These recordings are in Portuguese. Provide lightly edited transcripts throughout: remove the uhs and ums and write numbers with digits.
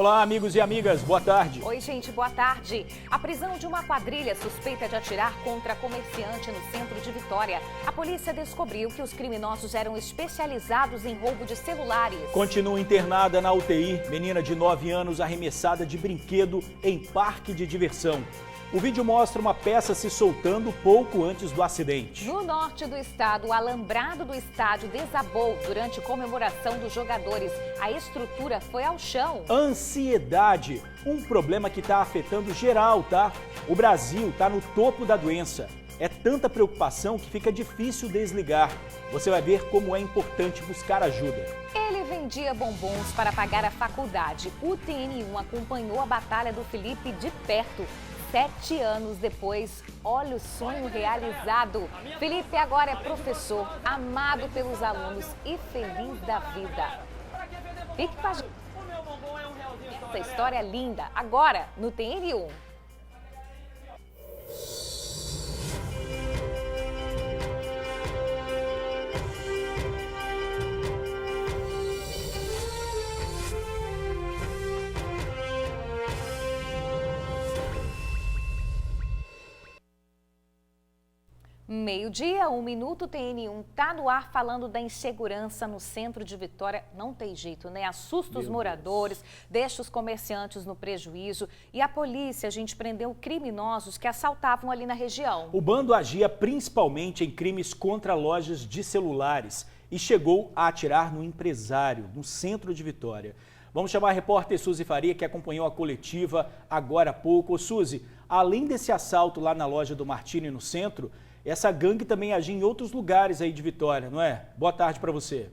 Olá, amigos e amigas, boa tarde. Oi, gente, boa tarde. A prisão de uma quadrilha suspeita de atirar contra comerciante no centro de Vitória. A polícia descobriu que os criminosos eram especializados em roubo de celulares. Continua internada na UTI, menina de 9 anos arremessada de brinquedo em parque de diversão. O vídeo mostra uma peça se soltando pouco antes do acidente. No norte do estado, o alambrado do estádio desabou durante comemoração dos jogadores. A estrutura foi ao chão. Ansiedade, um problema que está afetando geral, tá? O Brasil está no topo da doença. É tanta preocupação que fica difícil desligar. Você vai ver como é importante buscar ajuda. Ele vendia bombons para pagar a faculdade. O TN1 acompanhou a batalha do Felipe de perto. 7 anos depois, olha o sonho realizado. Felipe agora é professor, amado pelos alunos e feliz da vida. Fique com a gente. Essa história é linda, agora no TN1. Meio-dia, 1 minuto, TN1 tá no ar falando da insegurança no centro de Vitória. Não tem jeito, né? Assusta os moradores, deixa os comerciantes no prejuízo. E a polícia, a gente prendeu criminosos que assaltavam ali na região. O bando agia principalmente em crimes contra lojas de celulares e chegou a atirar no empresário, no centro de Vitória. Vamos chamar a repórter Suzy Faria, que acompanhou a coletiva agora há pouco. Ô, Suzy, além desse assalto lá na loja do Martini no centro, essa gangue também agia em outros lugares aí de Vitória, não é? Boa tarde para você.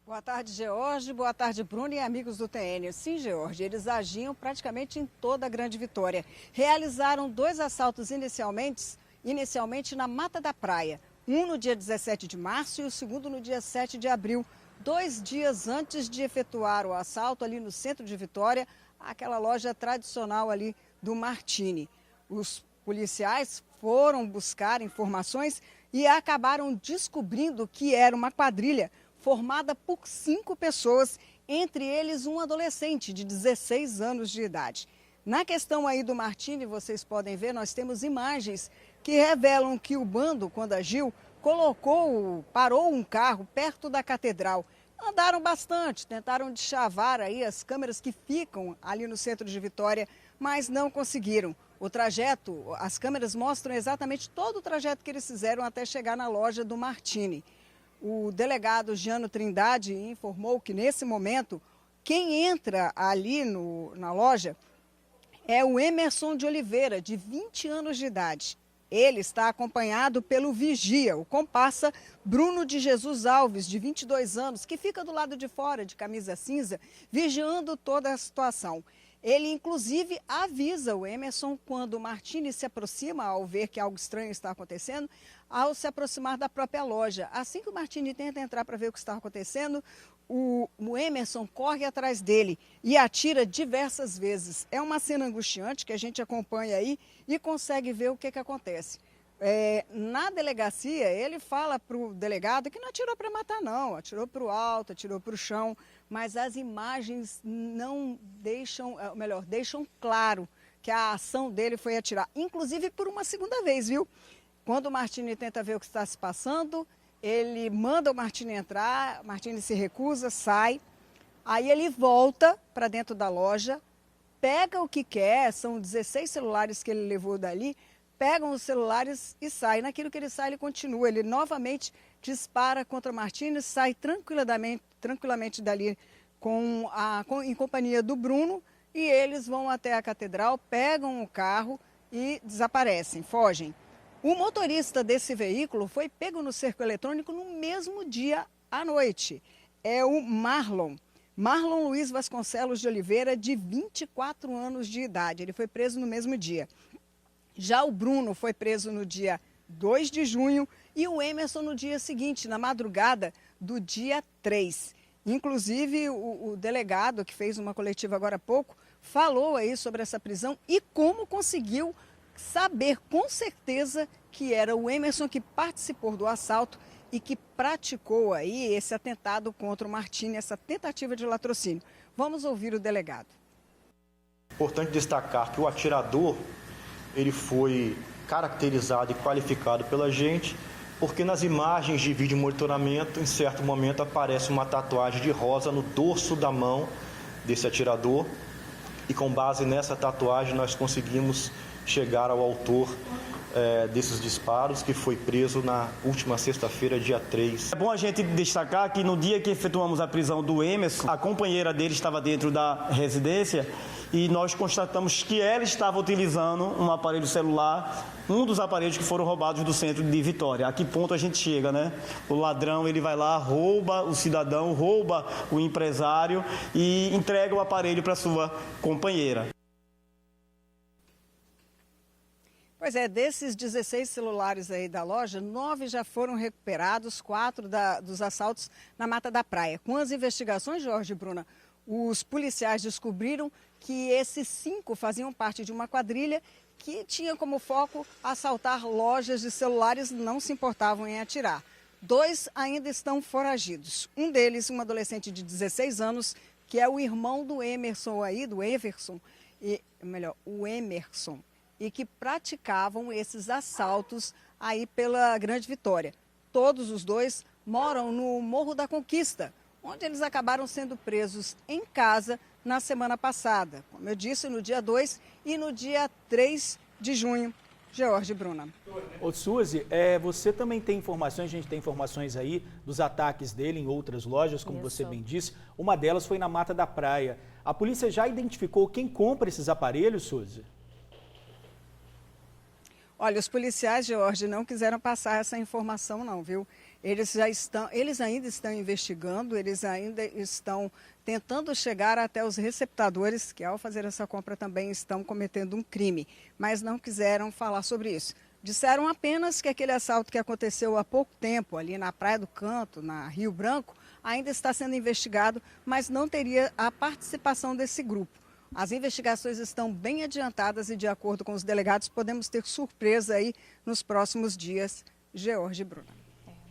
Boa tarde, George. Boa tarde, Bruno e amigos do TN. Sim, George, eles agiam praticamente em toda a Grande Vitória. Realizaram 2 assaltos inicialmente na Mata da Praia. Um no dia 17 de março e o segundo no dia 7 de abril. 2 dias antes de efetuar o assalto ali no centro de Vitória, aquela loja tradicional ali do Martini. Os policiais foram buscar informações e acabaram descobrindo que era uma quadrilha formada por 5 pessoas, entre eles um adolescente de 16 anos de idade. Na questão aí do Martini, vocês podem ver, nós temos imagens que revelam que o bando, quando agiu, parou um carro perto da catedral. Andaram bastante, tentaram deschavar aí as câmeras que ficam ali no centro de Vitória, mas não conseguiram. O trajeto, as câmeras mostram exatamente todo o trajeto que eles fizeram até chegar na loja do Martini. O delegado Giano Trindade informou que nesse momento, quem entra ali na loja é o Emerson de Oliveira, de 20 anos de idade. Ele está acompanhado pelo vigia, o comparsa Bruno de Jesus Alves, de 22 anos, que fica do lado de fora, de camisa cinza, vigiando toda a situação. Ele, inclusive, avisa o Emerson quando o Martini se aproxima, ao ver que algo estranho está acontecendo, ao se aproximar da própria loja. Assim que o Martini tenta entrar para ver o que está acontecendo, o Emerson corre atrás dele e atira diversas vezes. É uma cena angustiante que a gente acompanha aí e consegue ver o que acontece. Na delegacia, ele fala para o delegado que não atirou para matar não, atirou para o alto, atirou para o chão, mas as imagens não deixam, deixam claro que a ação dele foi atirar, inclusive por uma segunda vez, viu? Quando o Martini tenta ver o que está se passando, ele manda o Martini entrar, o Martini se recusa, sai, aí ele volta para dentro da loja, pega o que quer, são 16 celulares que ele levou dali, pegam os celulares e sai. Naquilo que ele sai, ele continua. Ele novamente dispara contra o Martini, sai tranquilamente dali em companhia do Bruno e eles vão até a catedral, pegam o carro e desaparecem, fogem. O motorista desse veículo foi pego no cerco eletrônico no mesmo dia à noite. É o Marlon Luiz Vasconcelos de Oliveira, de 24 anos de idade. Ele foi preso no mesmo dia. Já o Bruno foi preso no dia 2 de junho e o Emerson no dia seguinte, na madrugada do dia 3. Inclusive, o delegado, que fez uma coletiva agora há pouco, falou aí sobre essa prisão e como conseguiu saber com certeza que era o Emerson que participou do assalto e que praticou aí esse atentado contra o Martini, essa tentativa de latrocínio. Vamos ouvir o delegado. Importante destacar que o atirador, ele foi caracterizado e qualificado pela gente, porque nas imagens de vídeo monitoramento, em certo momento aparece uma tatuagem de rosa no dorso da mão desse atirador, e com base nessa tatuagem nós conseguimos chegar ao autor desses disparos, que foi preso na última sexta-feira, dia 3. É bom a gente destacar que no dia que efetuamos a prisão do Emerson, a companheira dele estava dentro da residência e nós constatamos que ela estava utilizando um aparelho celular, um dos aparelhos que foram roubados do centro de Vitória. A que ponto a gente chega, né? O ladrão, ele vai lá, rouba o cidadão, rouba o empresário e entrega o aparelho para sua companheira. Pois é, desses 16 celulares aí da loja, 9 já foram recuperados, 4 dos assaltos na Mata da Praia. Com as investigações, Jorge e Bruna, os policiais descobriram que esses 5 faziam parte de uma quadrilha que tinha como foco assaltar lojas de celulares, não se importavam em atirar. 2 ainda estão foragidos. Um deles, um adolescente de 16 anos, que é o irmão do Emerson aí, do Everson, o Emerson, e que praticavam esses assaltos aí pela Grande Vitória. Todos os 2 moram no Morro da Conquista, onde eles acabaram sendo presos em casa na semana passada. Como eu disse, no dia 2 e no dia 3 de junho. George e Bruna. Ô Suzy, você também tem informações, a gente tem informações aí dos ataques dele em outras lojas, como você bem disse. Uma delas foi na Mata da Praia. A polícia já identificou quem compra esses aparelhos, Suzy? Olha, os policiais, George, não quiseram passar essa informação não, viu? Eles ainda estão investigando, eles ainda estão tentando chegar até os receptadores, que ao fazer essa compra também estão cometendo um crime, mas não quiseram falar sobre isso. Disseram apenas que aquele assalto que aconteceu há pouco tempo ali na Praia do Canto, na Rio Branco, ainda está sendo investigado, mas não teria a participação desse grupo. As investigações estão bem adiantadas e, de acordo com os delegados, podemos ter surpresa aí nos próximos dias. George e Bruna.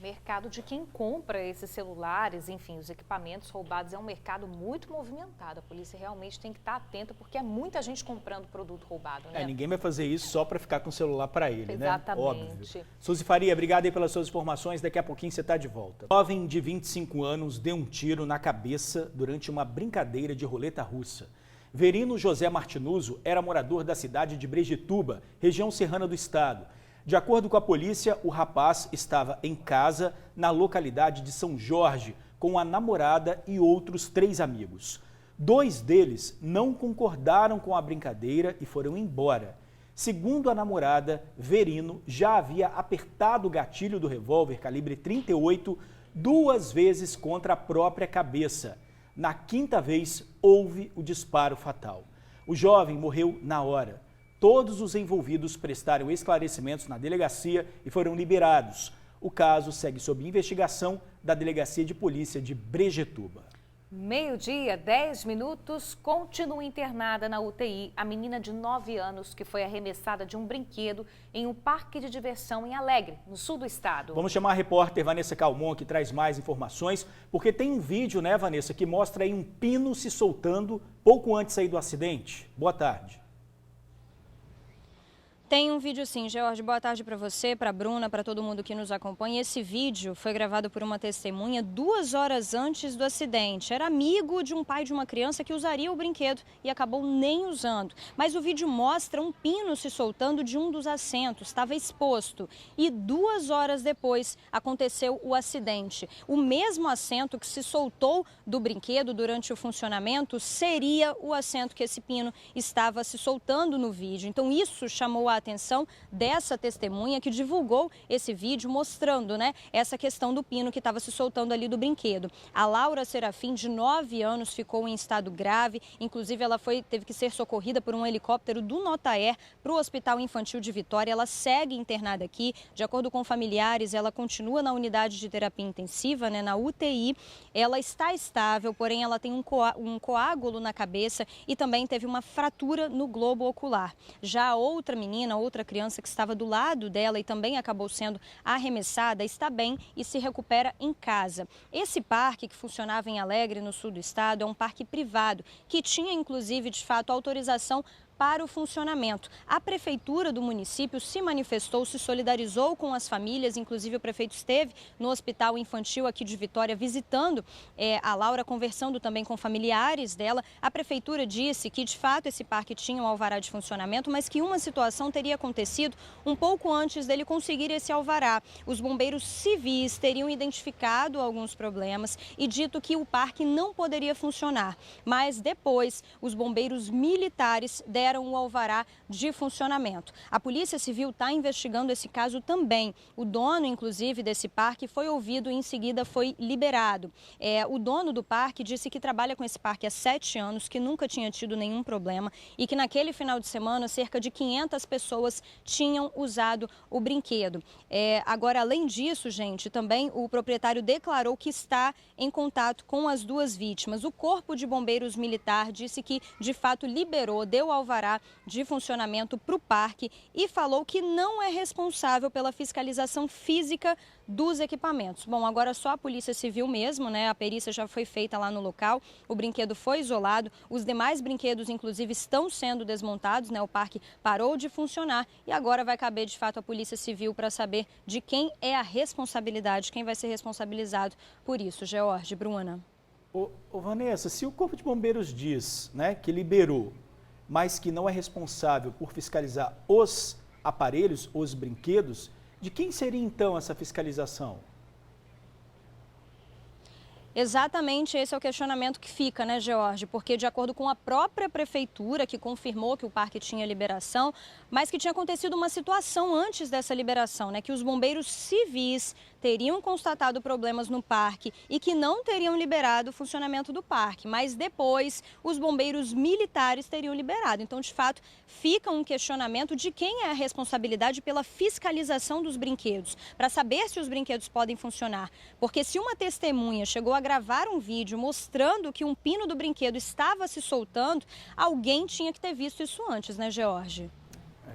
Mercado de quem compra esses celulares, enfim, os equipamentos roubados é um mercado muito movimentado. A polícia realmente tem que estar atenta, porque é muita gente comprando produto roubado, né? Ninguém vai fazer isso só para ficar com o celular para ele, Exatamente. Né? Óbvio. Suzy Faria, obrigado aí pelas suas informações. Daqui a pouquinho você está de volta. Um jovem de 25 anos deu um tiro na cabeça durante uma brincadeira de roleta russa. Verino José Martinuso era morador da cidade de Brejetuba, região serrana do estado. De acordo com a polícia, o rapaz estava em casa na localidade de São Jorge com a namorada e outros 3 amigos. 2 deles não concordaram com a brincadeira e foram embora. Segundo a namorada, Verino já havia apertado o gatilho do revólver calibre 38 2 vezes contra a própria cabeça. Na 5ª vez, houve o disparo fatal. O jovem morreu na hora. Todos os envolvidos prestaram esclarecimentos na delegacia e foram liberados. O caso segue sob investigação da Delegacia de Polícia de Brejetuba. 12:10, continua internada na UTI a menina de 9 anos que foi arremessada de um brinquedo em um parque de diversão em Alegre, no sul do estado. Vamos chamar a repórter Vanessa Calmon, que traz mais informações, porque tem um vídeo, né, Vanessa, que mostra aí um pino se soltando pouco antes aí do acidente. Boa tarde. Tem um vídeo sim, George. Boa tarde para você, para a Bruna, para todo mundo que nos acompanha. Esse vídeo foi gravado por uma testemunha 2 horas antes do acidente. Era amigo de um pai de uma criança que usaria o brinquedo e acabou nem usando. Mas o vídeo mostra um pino se soltando de um dos assentos, estava exposto. E 2 horas depois aconteceu o acidente. O mesmo assento que se soltou do brinquedo durante o funcionamento seria o assento que esse pino estava se soltando no vídeo. Então isso chamou a atenção dessa testemunha que divulgou esse vídeo mostrando, né, essa questão do pino que estava se soltando ali do brinquedo. A Laura Serafim, de 9 anos, ficou em estado grave, inclusive ela teve que ser socorrida por um helicóptero do Notaer para o Hospital Infantil de Vitória. Ela segue internada aqui, de acordo com familiares, ela continua na unidade de terapia intensiva, né, na UTI. Ela está estável, porém ela tem um coágulo na cabeça e também teve uma fratura no globo ocular. Já a outra menina, menina, outra criança que estava do lado dela e também acabou sendo arremessada, está bem e se recupera em casa. Esse parque, que funcionava em Alegre, no sul do estado, é um parque privado que tinha, inclusive, de fato, autorização para o funcionamento. A prefeitura do município se manifestou, se solidarizou com as famílias, inclusive o prefeito esteve no hospital infantil aqui de Vitória visitando a Laura, conversando também com familiares dela. A prefeitura disse que de fato esse parque tinha um alvará de funcionamento, mas que uma situação teria acontecido um pouco antes dele conseguir esse alvará. Os bombeiros civis teriam identificado alguns problemas e dito que o parque não poderia funcionar, mas depois os bombeiros militares deram o alvará de funcionamento. A Polícia Civil está investigando esse caso também. O dono, inclusive, desse parque foi ouvido e em seguida foi liberado. O dono do parque disse que trabalha com esse parque há 7 anos, que nunca tinha tido nenhum problema e que naquele final de semana cerca de 500 pessoas tinham usado o brinquedo. Agora, além disso, gente, também o proprietário declarou que está em contato com as 2 vítimas. O Corpo de Bombeiros Militar disse que, de fato, liberou, deu alvará de funcionamento para o parque e falou que não é responsável pela fiscalização física dos equipamentos. Bom, agora só a Polícia Civil mesmo, né? A perícia já foi feita lá no local, o brinquedo foi isolado, os demais brinquedos, inclusive, estão sendo desmontados, né? O parque parou de funcionar e agora vai caber, de fato, a Polícia Civil para saber de quem é a responsabilidade, quem vai ser responsabilizado por isso. George, Bruna. Ô, Vanessa, se o Corpo de Bombeiros diz, né, que liberou, mas que não é responsável por fiscalizar os aparelhos, os brinquedos, de quem seria então essa fiscalização? Exatamente, esse é o questionamento que fica, né, George? Porque de acordo com a própria prefeitura, que confirmou que o parque tinha liberação, mas que tinha acontecido uma situação antes dessa liberação, né? Que os bombeiros civis teriam constatado problemas no parque e que não teriam liberado o funcionamento do parque, mas depois os bombeiros militares teriam liberado. Então, de fato, fica um questionamento de quem é a responsabilidade pela fiscalização dos brinquedos, para saber se os brinquedos podem funcionar. Porque se uma testemunha chegou a gravar um vídeo mostrando que um pino do brinquedo estava se soltando, alguém tinha que ter visto isso antes, né, George?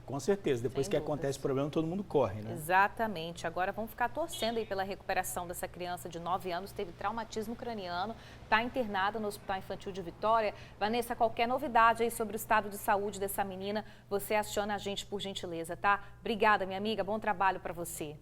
Com certeza, depois que acontece o problema, todo mundo corre, né? Exatamente. Agora vamos ficar torcendo aí pela recuperação dessa criança de 9 anos, teve traumatismo craniano, está internada no Hospital Infantil de Vitória. Vanessa, qualquer novidade aí sobre o estado de saúde dessa menina, você aciona a gente por gentileza, tá? Obrigada, minha amiga, bom trabalho para você.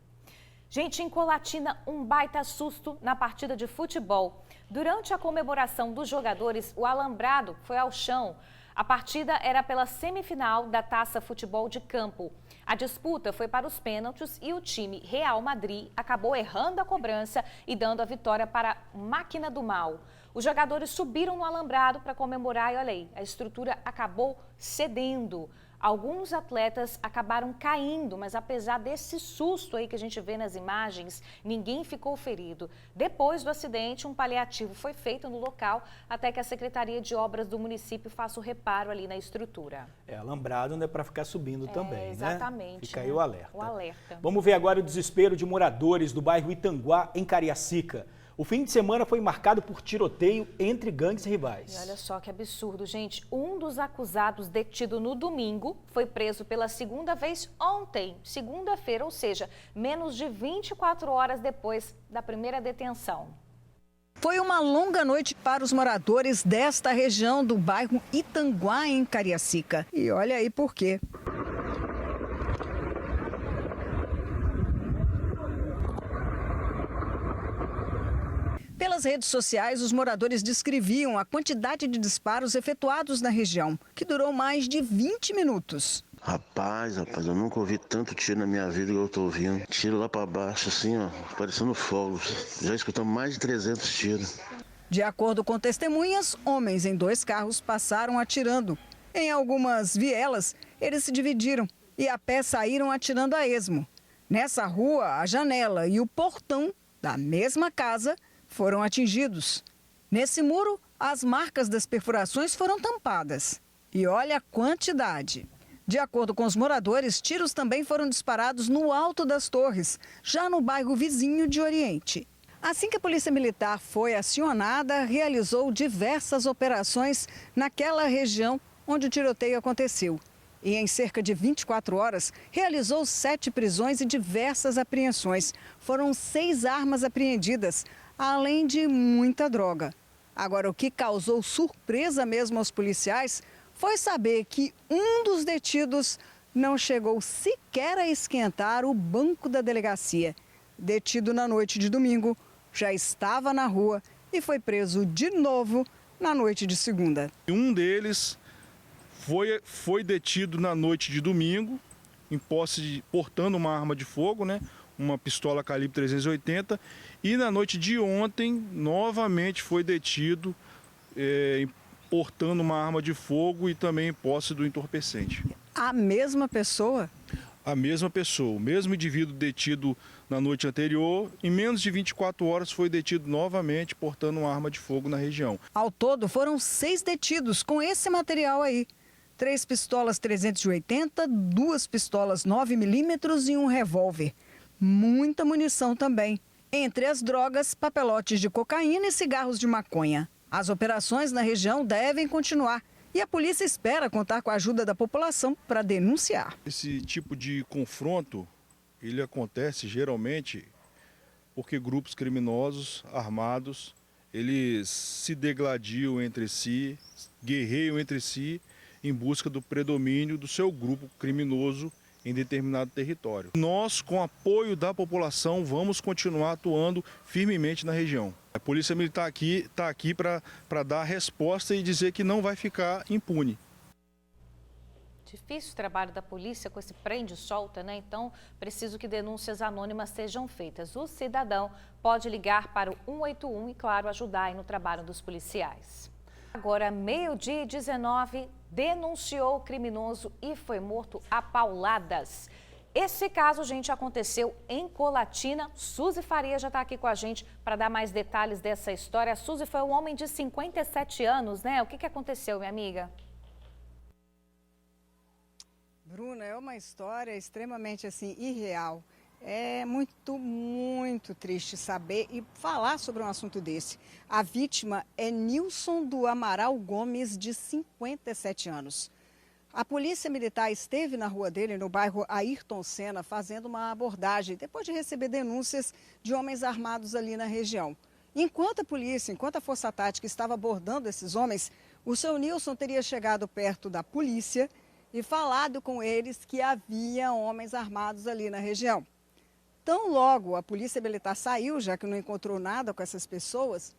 Gente, em Colatina, um baita susto na partida de futebol. Durante a comemoração dos jogadores, o alambrado foi ao chão. A partida era pela semifinal da Taça Futebol de Campo. A disputa foi para os pênaltis e o time Real Madrid acabou errando a cobrança e dando a vitória para a Máquina do Mal. Os jogadores subiram no alambrado para comemorar e olha aí, a estrutura acabou cedendo. Alguns atletas acabaram caindo, mas apesar desse susto aí que a gente vê nas imagens, ninguém ficou ferido. Depois do acidente, um paliativo foi feito no local até que a Secretaria de Obras do município faça o reparo ali na estrutura. Alambrado não é para ficar subindo também, exatamente, né? Fica aí o alerta. O alerta. Vamos ver agora o desespero de moradores do bairro Itanguá, em Cariacica. O fim de semana foi marcado por tiroteio entre gangues rivais. E olha só que absurdo, gente. Um dos acusados detido no domingo foi preso pela segunda vez ontem, segunda-feira, ou seja, menos de 24 horas depois da primeira detenção. Foi uma longa noite para os moradores desta região do bairro Itanguá, em Cariacica. E olha aí por quê. Pelas redes sociais, os moradores descreviam a quantidade de disparos efetuados na região, que durou mais de 20 minutos. Rapaz, eu nunca ouvi tanto tiro na minha vida que eu tô ouvindo. Tiro lá para baixo, assim, ó, parecendo fogos. Já escutamos mais de 300 tiros. De acordo com testemunhas, homens em 2 carros passaram atirando. Em algumas vielas, eles se dividiram e a pé saíram atirando a esmo. Nessa rua, a janela e o portão da mesma casa foram atingidos. Nesse muro, as marcas das perfurações foram tampadas. E olha a quantidade. De acordo com os moradores, tiros também foram disparados no alto das torres, já no bairro vizinho de Oriente. Assim que a Polícia Militar foi acionada, realizou diversas operações naquela região onde o tiroteio aconteceu. e em cerca de 24 horas realizou 7 prisões e diversas apreensões. Foram 6 armas apreendidas, além de muita droga. Agora, o que causou surpresa mesmo aos policiais foi saber que um dos detidos não chegou sequer a esquentar o banco da delegacia. Detido na noite de domingo, já estava na rua e foi preso de novo na noite de segunda. Um deles foi detido na noite de domingo, em posse portando uma arma de fogo, né? Uma pistola calibre 380, e na noite de ontem novamente foi detido portando uma arma de fogo e também em posse do entorpecente. A mesma pessoa? A mesma pessoa, o mesmo indivíduo detido na noite anterior, em menos de 24 horas foi detido novamente portando uma arma de fogo na região. Ao todo foram 6 detidos com esse material aí. 3 pistolas 380, 2 pistolas 9mm e um revólver. Muita munição também. Entre as drogas, papelotes de cocaína e cigarros de maconha. As operações na região devem continuar e a polícia espera contar com a ajuda da população para denunciar. Esse tipo de confronto, ele acontece geralmente porque grupos criminosos armados, eles se degladiam entre si, guerreiam entre si em busca do predomínio do seu grupo criminoso em determinado território. Nós, com apoio da população, vamos continuar atuando firmemente na região. A Polícia Militar está aqui para dar a resposta e dizer que não vai ficar impune. Difícil o trabalho da polícia com esse prende e solta, né? Então, preciso que denúncias anônimas sejam feitas. O cidadão pode ligar para o 181 e, claro, ajudar aí no trabalho dos policiais. Agora, 12h19, denunciou o criminoso e foi morto a pauladas. Esse caso, gente, aconteceu em Colatina. Suzy Faria já está aqui com a gente para dar mais detalhes dessa história. A Suzy foi um homem de 57 anos, né? O que aconteceu, minha amiga? Bruna, é uma história extremamente assim irreal. É muito triste saber e falar sobre um assunto desse. A vítima é Nilson do Amaral Gomes, de 57 anos. A polícia militar esteve na rua dele, no bairro Ayrton Senna, fazendo uma abordagem, depois de receber denúncias de homens armados ali na região. Enquanto a Força Tática estava abordando esses homens, o seu Nilson teria chegado perto da polícia e falado com eles que havia homens armados ali na região. Tão logo a polícia militar saiu, já que não encontrou nada com essas pessoas,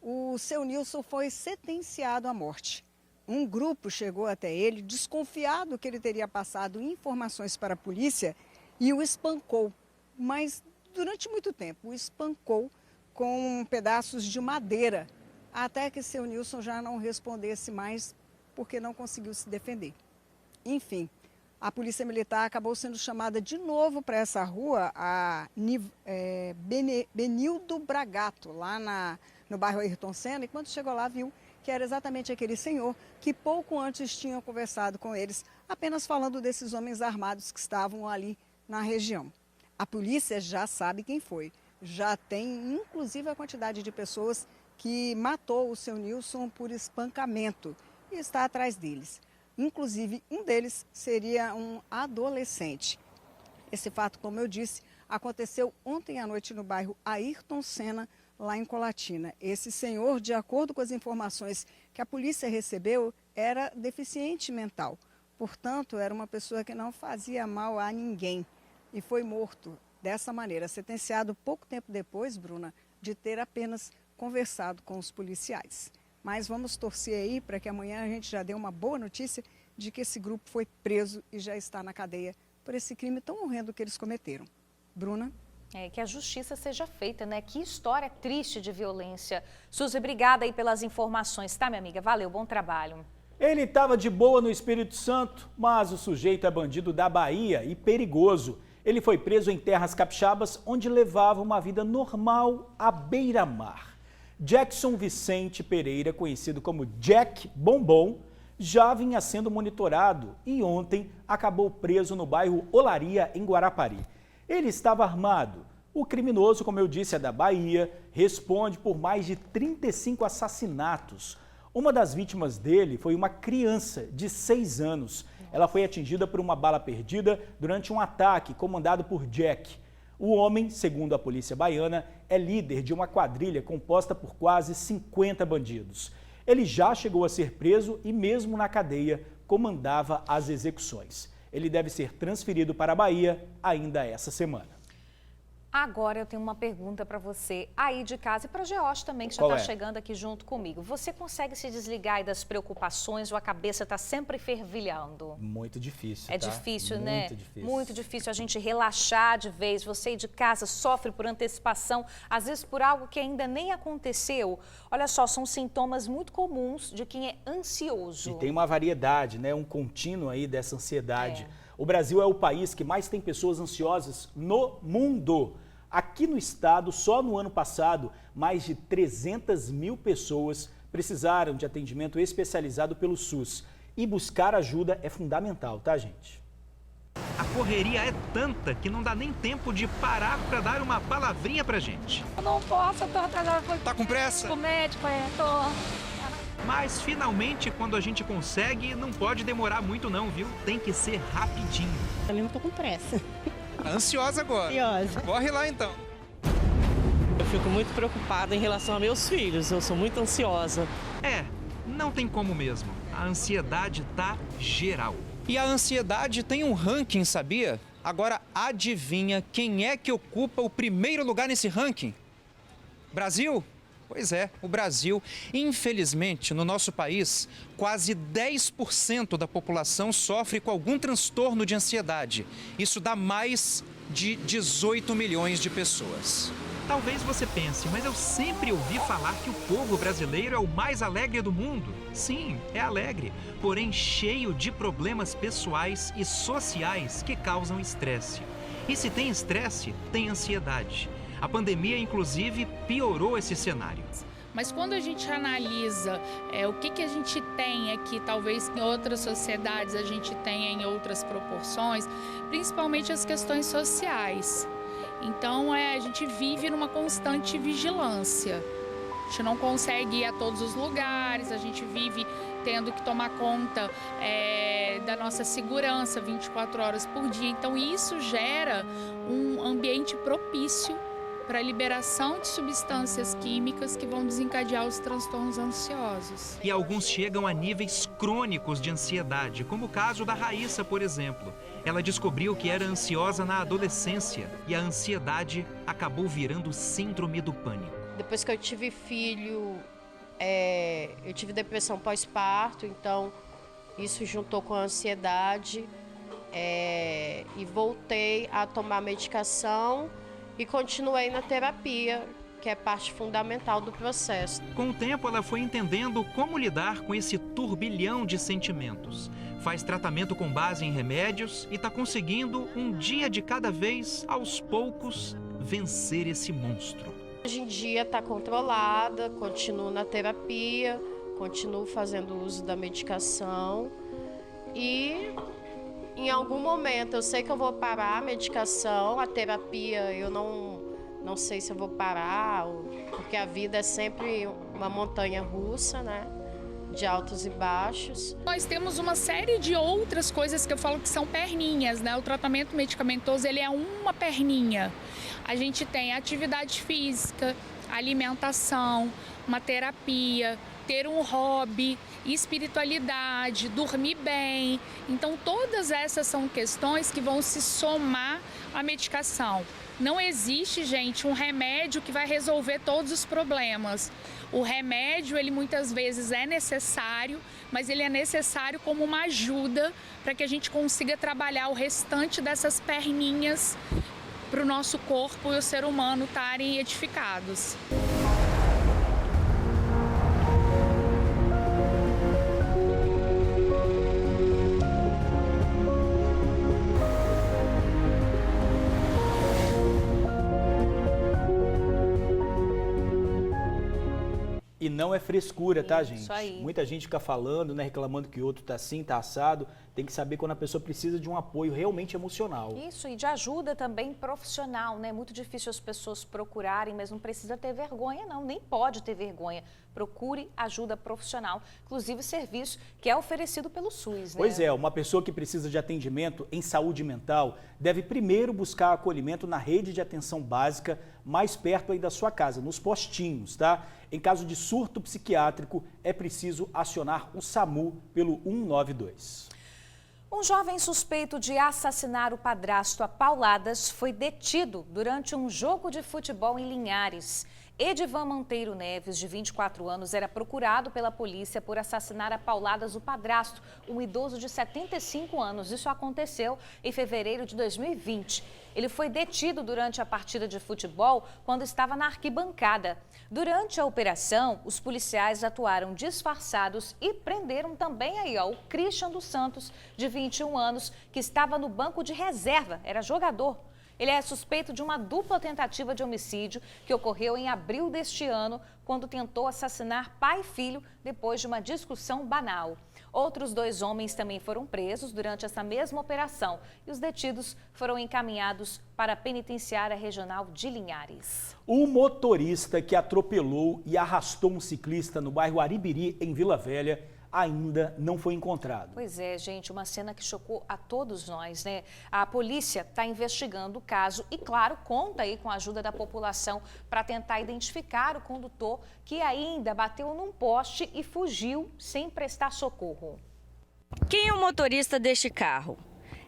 o seu Nilson foi sentenciado à morte. Um grupo chegou até ele, desconfiado que ele teria passado informações para a polícia, e o espancou. Mas durante muito tempo, o espancou com pedaços de madeira, até que seu Nilson já não respondesse mais, porque não conseguiu se defender. Enfim, a polícia militar acabou sendo chamada de novo para essa rua, a Benildo Bragato, lá no bairro Ayrton Senna, e quando chegou lá viu que era exatamente aquele senhor que pouco antes tinha conversado com eles, apenas falando desses homens armados que estavam ali na região. A polícia já sabe quem foi, já tem inclusive a quantidade de pessoas que matou o seu Nilson por espancamento e está atrás deles. Inclusive, um deles seria um adolescente. Esse fato, como eu disse, aconteceu ontem à noite no bairro Ayrton Senna, lá em Colatina. Esse senhor, de acordo com as informações que a polícia recebeu, era deficiente mental. Portanto, era uma pessoa que não fazia mal a ninguém e foi morto dessa maneira, sentenciado pouco tempo depois, Bruna, de ter apenas conversado com os policiais. Mas vamos torcer aí para que amanhã a gente já dê uma boa notícia de que esse grupo foi preso e já está na cadeia por esse crime tão horrendo que eles cometeram. Bruna? Que a justiça seja feita, né? Que história triste de violência. Suzy, obrigada aí pelas informações, tá, minha amiga? Valeu, bom trabalho. Ele estava de boa no Espírito Santo, mas o sujeito é bandido da Bahia e perigoso. Ele foi preso em terras capixabas, onde levava uma vida normal à beira-mar. Jackson Vicente Pereira, conhecido como Jack Bombom, já vinha sendo monitorado e ontem acabou preso no bairro Olaria, em Guarapari. Ele estava armado. O criminoso, como eu disse, é da Bahia, responde por mais de 35 assassinatos. Uma das vítimas dele foi uma criança de 6 anos. Ela foi atingida por uma bala perdida durante um ataque comandado por Jack. O homem, segundo a polícia baiana, é líder de uma quadrilha composta por quase 50 bandidos. Ele já chegou a ser preso e, mesmo na cadeia, comandava as execuções. Ele deve ser transferido para a Bahia ainda essa semana. Agora eu tenho uma pergunta para você aí de casa e para o George também, que já está chegando aqui junto comigo. Você consegue se desligar aí das preocupações ou a cabeça está sempre fervilhando? Muito difícil, É difícil, né? Muito difícil. Muito difícil a gente relaxar de vez. Você aí de casa sofre por antecipação, às vezes por algo que ainda nem aconteceu. Olha só, são sintomas muito comuns de quem é ansioso. E tem uma variedade, né? Um contínuo aí dessa ansiedade. O Brasil é o país que mais tem pessoas ansiosas no mundo. Aqui no estado, só no ano passado, mais de 300 mil pessoas precisaram de atendimento especializado pelo SUS. E buscar ajuda é fundamental, tá, gente? A correria é tanta que não dá nem tempo de parar para dar uma palavrinha pra gente. Eu não posso, eu tô atrasada. Tá com pressa? O médico, tô. Mas finalmente, quando a gente consegue, não pode demorar muito não, viu? Tem que ser rapidinho. Eu não tô com pressa. Tá ansiosa agora? Ansiosa. Corre lá então. Eu fico muito preocupada em relação a meus filhos, eu sou muito ansiosa. É, não tem como mesmo. A ansiedade tá geral. E a ansiedade tem um ranking, sabia? Agora adivinha quem é que ocupa o primeiro lugar nesse ranking? Brasil? Pois é, o Brasil. Infelizmente, no nosso país, quase 10% da população sofre com algum transtorno de ansiedade. Isso dá mais de 18 milhões de pessoas. Talvez você pense, mas eu sempre ouvi falar que o povo brasileiro é o mais alegre do mundo. Sim, é alegre, porém cheio de problemas pessoais e sociais que causam estresse. E se tem estresse, tem ansiedade. A pandemia, inclusive, piorou esse cenário. Mas quando a gente analisa o que a gente tem aqui, talvez em outras sociedades a gente tenha em outras proporções, principalmente as questões sociais. Então, a gente vive numa constante vigilância. A gente não consegue ir a todos os lugares, a gente vive tendo que tomar conta da nossa segurança 24 horas por dia. Então, isso gera um ambiente propício para a liberação de substâncias químicas que vão desencadear os transtornos ansiosos. E alguns chegam a níveis crônicos de ansiedade, como o caso da Raíssa, por exemplo. Ela descobriu que era ansiosa na adolescência e a ansiedade acabou virando síndrome do pânico. Depois que eu tive filho, eu tive depressão pós-parto, então isso juntou com a ansiedade e voltei a tomar medicação e continuei na terapia, que é parte fundamental do processo. Com o tempo, ela foi entendendo como lidar com esse turbilhão de sentimentos. Faz tratamento com base em remédios e está conseguindo, um dia de cada vez, aos poucos, vencer esse monstro. Hoje em dia está controlada, continuo na terapia, continuo fazendo uso da medicação e em algum momento eu sei que eu vou parar a medicação, a terapia eu não sei se eu vou parar, porque a vida é sempre uma montanha russa, né? De altos e baixos. Nós temos uma série de outras coisas que eu falo que são perninhas, né? O tratamento medicamentoso, ele é uma perninha. A gente tem atividade física, alimentação, uma terapia, ter um hobby, espiritualidade, dormir bem. Então, todas essas são questões que vão se somar à medicação. Não existe, gente, um remédio que vai resolver todos os problemas. O remédio, ele muitas vezes é necessário, mas ele é necessário como uma ajuda para que a gente consiga trabalhar o restante dessas perninhas para o nosso corpo e o ser humano estarem edificados. E não é frescura, tá, gente? Isso aí. Muita gente fica falando, né, reclamando que o outro tá assim, tá assado. Tem que saber quando a pessoa precisa de um apoio realmente emocional. Isso, e de ajuda também profissional, né? É muito difícil as pessoas procurarem, mas não precisa ter vergonha, não. Nem pode ter vergonha. Procure ajuda profissional, inclusive serviço que é oferecido pelo SUS, né? Pois é, uma pessoa que precisa de atendimento em saúde mental deve primeiro buscar acolhimento na rede de atenção básica mais perto aí da sua casa, nos postinhos, tá? Em caso de surto psiquiátrico, é preciso acionar o SAMU pelo 192. Um jovem suspeito de assassinar o padrasto a pauladas foi detido durante um jogo de futebol em Linhares. Edivan Monteiro Neves, de 24 anos, era procurado pela polícia por assassinar a pauladas o padrasto, um idoso de 75 anos. Isso aconteceu em fevereiro de 2020. Ele foi detido durante a partida de futebol quando estava na arquibancada. Durante a operação, os policiais atuaram disfarçados e prenderam também o Christian dos Santos, de 21 anos, que estava no banco de reserva, era jogador. Ele é suspeito de uma dupla tentativa de homicídio que ocorreu em abril deste ano, quando tentou assassinar pai e filho depois de uma discussão banal. Outros 2 homens também foram presos durante essa mesma operação e os detidos foram encaminhados para a penitenciária regional de Linhares. O motorista que atropelou e arrastou um ciclista no bairro Aribiri, em Vila Velha, ainda não foi encontrado. Pois é, gente, uma cena que chocou a todos nós, né? A polícia está investigando o caso e, claro, conta aí com a ajuda da população para tentar identificar o condutor que ainda bateu num poste e fugiu sem prestar socorro. Quem é o motorista deste carro?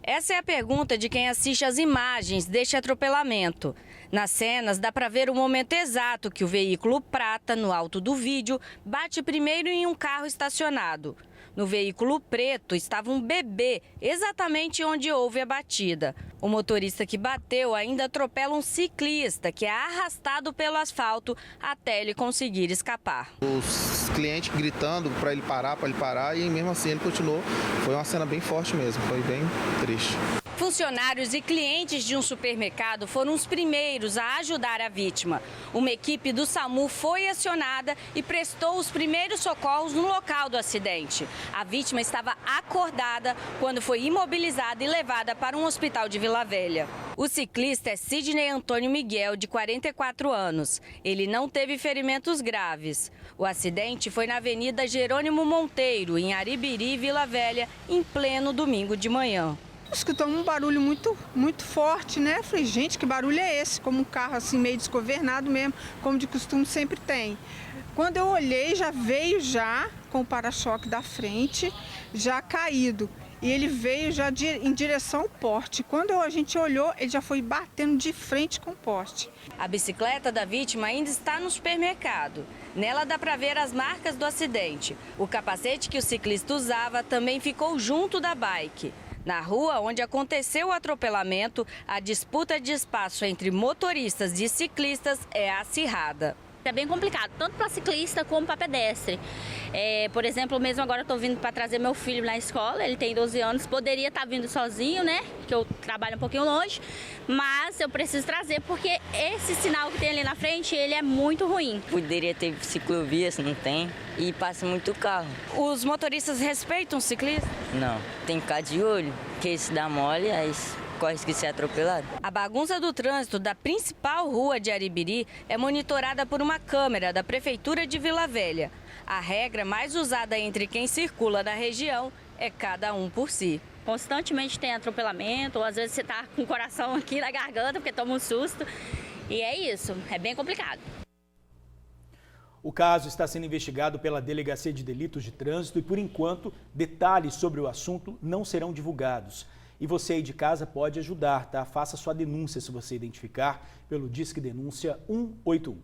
Essa é a pergunta de quem assiste as imagens deste atropelamento. Nas cenas, dá para ver o momento exato que o veículo prata, no alto do vídeo, bate primeiro em um carro estacionado. No veículo preto estava um bebê, exatamente onde houve a batida. O motorista que bateu ainda atropela um ciclista, que é arrastado pelo asfalto até ele conseguir escapar. Os clientes gritando para ele parar, e mesmo assim ele continuou. Foi uma cena bem forte mesmo, foi bem triste. Funcionários e clientes de um supermercado foram os primeiros a ajudar a vítima. Uma equipe do SAMU foi acionada e prestou os primeiros socorros no local do acidente. A vítima estava acordada quando foi imobilizada e levada para um hospital de Vila Velha. O ciclista é Sidney Antônio Miguel, de 44 anos. Ele não teve ferimentos graves. O acidente foi na Avenida Jerônimo Monteiro, em Aribiri, Vila Velha, em pleno domingo de manhã. Escutamos um barulho muito forte, né? Falei, gente, que barulho é esse? Como um carro assim meio desgovernado mesmo, como de costume sempre tem. Quando eu olhei, já veio com o para-choque da frente, já caído. E ele veio já em direção ao poste. Quando a gente olhou, ele já foi batendo de frente com o poste. A bicicleta da vítima ainda está no supermercado. Nela dá para ver as marcas do acidente. O capacete que o ciclista usava também ficou junto da bike. Na rua onde aconteceu o atropelamento, a disputa de espaço entre motoristas e ciclistas é acirrada. É bem complicado, tanto para ciclista como para pedestre. Por exemplo, mesmo agora eu estou vindo para trazer meu filho na escola, ele tem 12 anos, poderia estar vindo sozinho, né? Que eu trabalho um pouquinho longe, mas eu preciso trazer porque esse sinal que tem ali na frente, ele é muito ruim. Poderia ter ciclovia, se não tem, e passa muito carro. Os motoristas respeitam os ciclistas? Não, tem que ficar de olho, porque se dá mole, aí corre que ser atropelado. A bagunça do trânsito da principal rua de Aribiri é monitorada por uma câmera da Prefeitura de Vila Velha. A regra mais usada entre quem circula na região é cada um por si. Constantemente tem atropelamento, ou às vezes você está com o coração aqui na garganta porque toma um susto. E é isso, é bem complicado. O caso está sendo investigado pela Delegacia de Delitos de Trânsito e, por enquanto, detalhes sobre o assunto não serão divulgados. E você aí de casa pode ajudar, tá? Faça sua denúncia se você identificar pelo Disque Denúncia 181.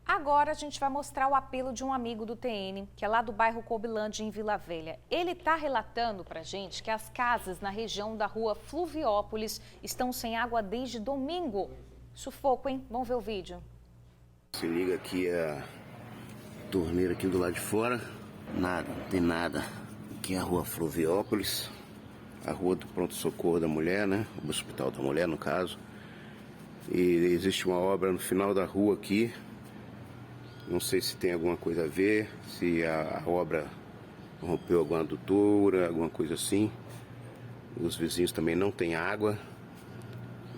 Agora a gente vai mostrar o apelo de um amigo do TN, que é lá do bairro Cobilândia, em Vila Velha. Ele está relatando pra gente que as casas na região da rua Fluviópolis estão sem água desde domingo. Sufoco, hein? Vamos ver o vídeo. Se liga aqui a torneira aqui do lado de fora. Nada, não tem nada. Aqui é a rua Fluviópolis, a rua do pronto-socorro da mulher, né? O hospital da mulher, no caso. E existe uma obra no final da rua aqui. Não sei se tem alguma coisa a ver, se a obra rompeu alguma adutora, alguma coisa assim. Os vizinhos também não têm água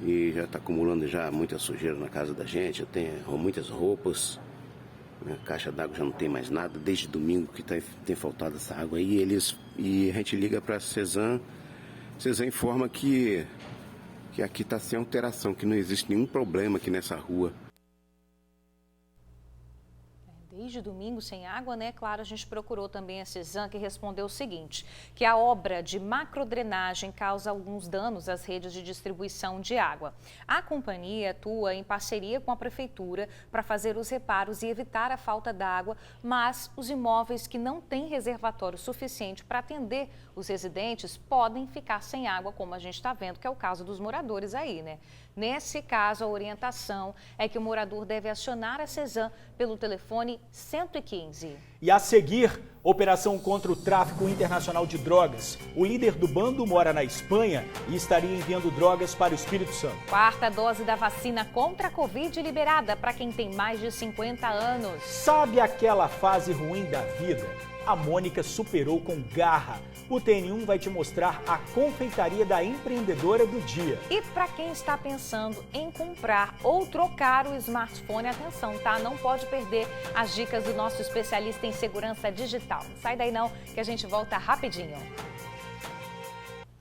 e já está acumulando já muita sujeira na casa da gente. Eu tenho muitas roupas, a caixa d'água já não tem mais nada, desde domingo que tem faltado essa água aí. E a gente liga para a Cesan informa que aqui está sem alteração, que não existe nenhum problema aqui nessa rua. Desde domingo sem água, né? Claro, a gente procurou também a Cesan, que respondeu o seguinte, que a obra de macrodrenagem causa alguns danos às redes de distribuição de água. A companhia atua em parceria com a prefeitura para fazer os reparos e evitar a falta d'água, mas os imóveis que não têm reservatório suficiente para atender os residentes podem ficar sem água, como a gente está vendo, que é o caso dos moradores aí, né? Nesse caso, a orientação é que o morador deve acionar a Cesan pelo telefone 115. E a seguir, operação contra o tráfico internacional de drogas. O líder do bando mora na Espanha e estaria enviando drogas para o Espírito Santo. Quarta dose da vacina contra a Covid liberada para quem tem mais de 50 anos. Sabe aquela fase ruim da vida? A Mônica superou com garra. O TN1 vai te mostrar a confeitaria da empreendedora do dia. E para quem está pensando em comprar ou trocar o smartphone, atenção, tá? Não pode perder as dicas do nosso especialista em segurança digital. Não sai daí não, que a gente volta rapidinho.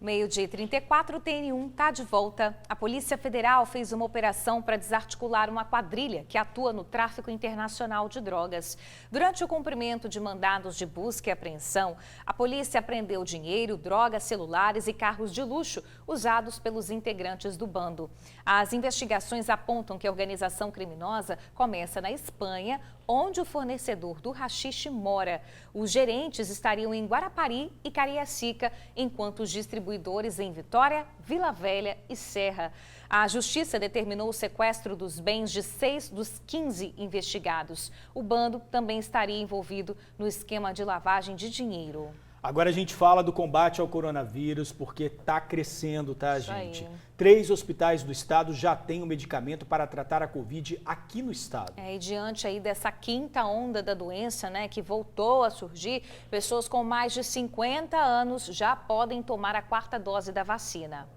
12h34, o TN1 está de volta. A Polícia Federal fez uma operação para desarticular uma quadrilha que atua no tráfico internacional de drogas. Durante o cumprimento de mandados de busca e apreensão, a polícia apreendeu dinheiro, drogas, celulares e carros de luxo usados pelos integrantes do bando. As investigações apontam que a organização criminosa começa na Espanha, onde o fornecedor do haxixe mora. Os gerentes estariam em Guarapari e Cariacica, enquanto os distribuidores em Vitória, Vila Velha e Serra. A Justiça determinou o sequestro dos bens de 6 dos 15 investigados. O bando também estaria envolvido no esquema de lavagem de dinheiro. Agora a gente fala do combate ao coronavírus, porque está crescendo, tá, Isso gente? aí. 3 hospitais do estado já têm o medicamento para tratar a Covid aqui no estado. E diante aí dessa quinta onda da doença, né, que voltou a surgir, pessoas com mais de 50 anos já podem tomar a 4ª dose da vacina.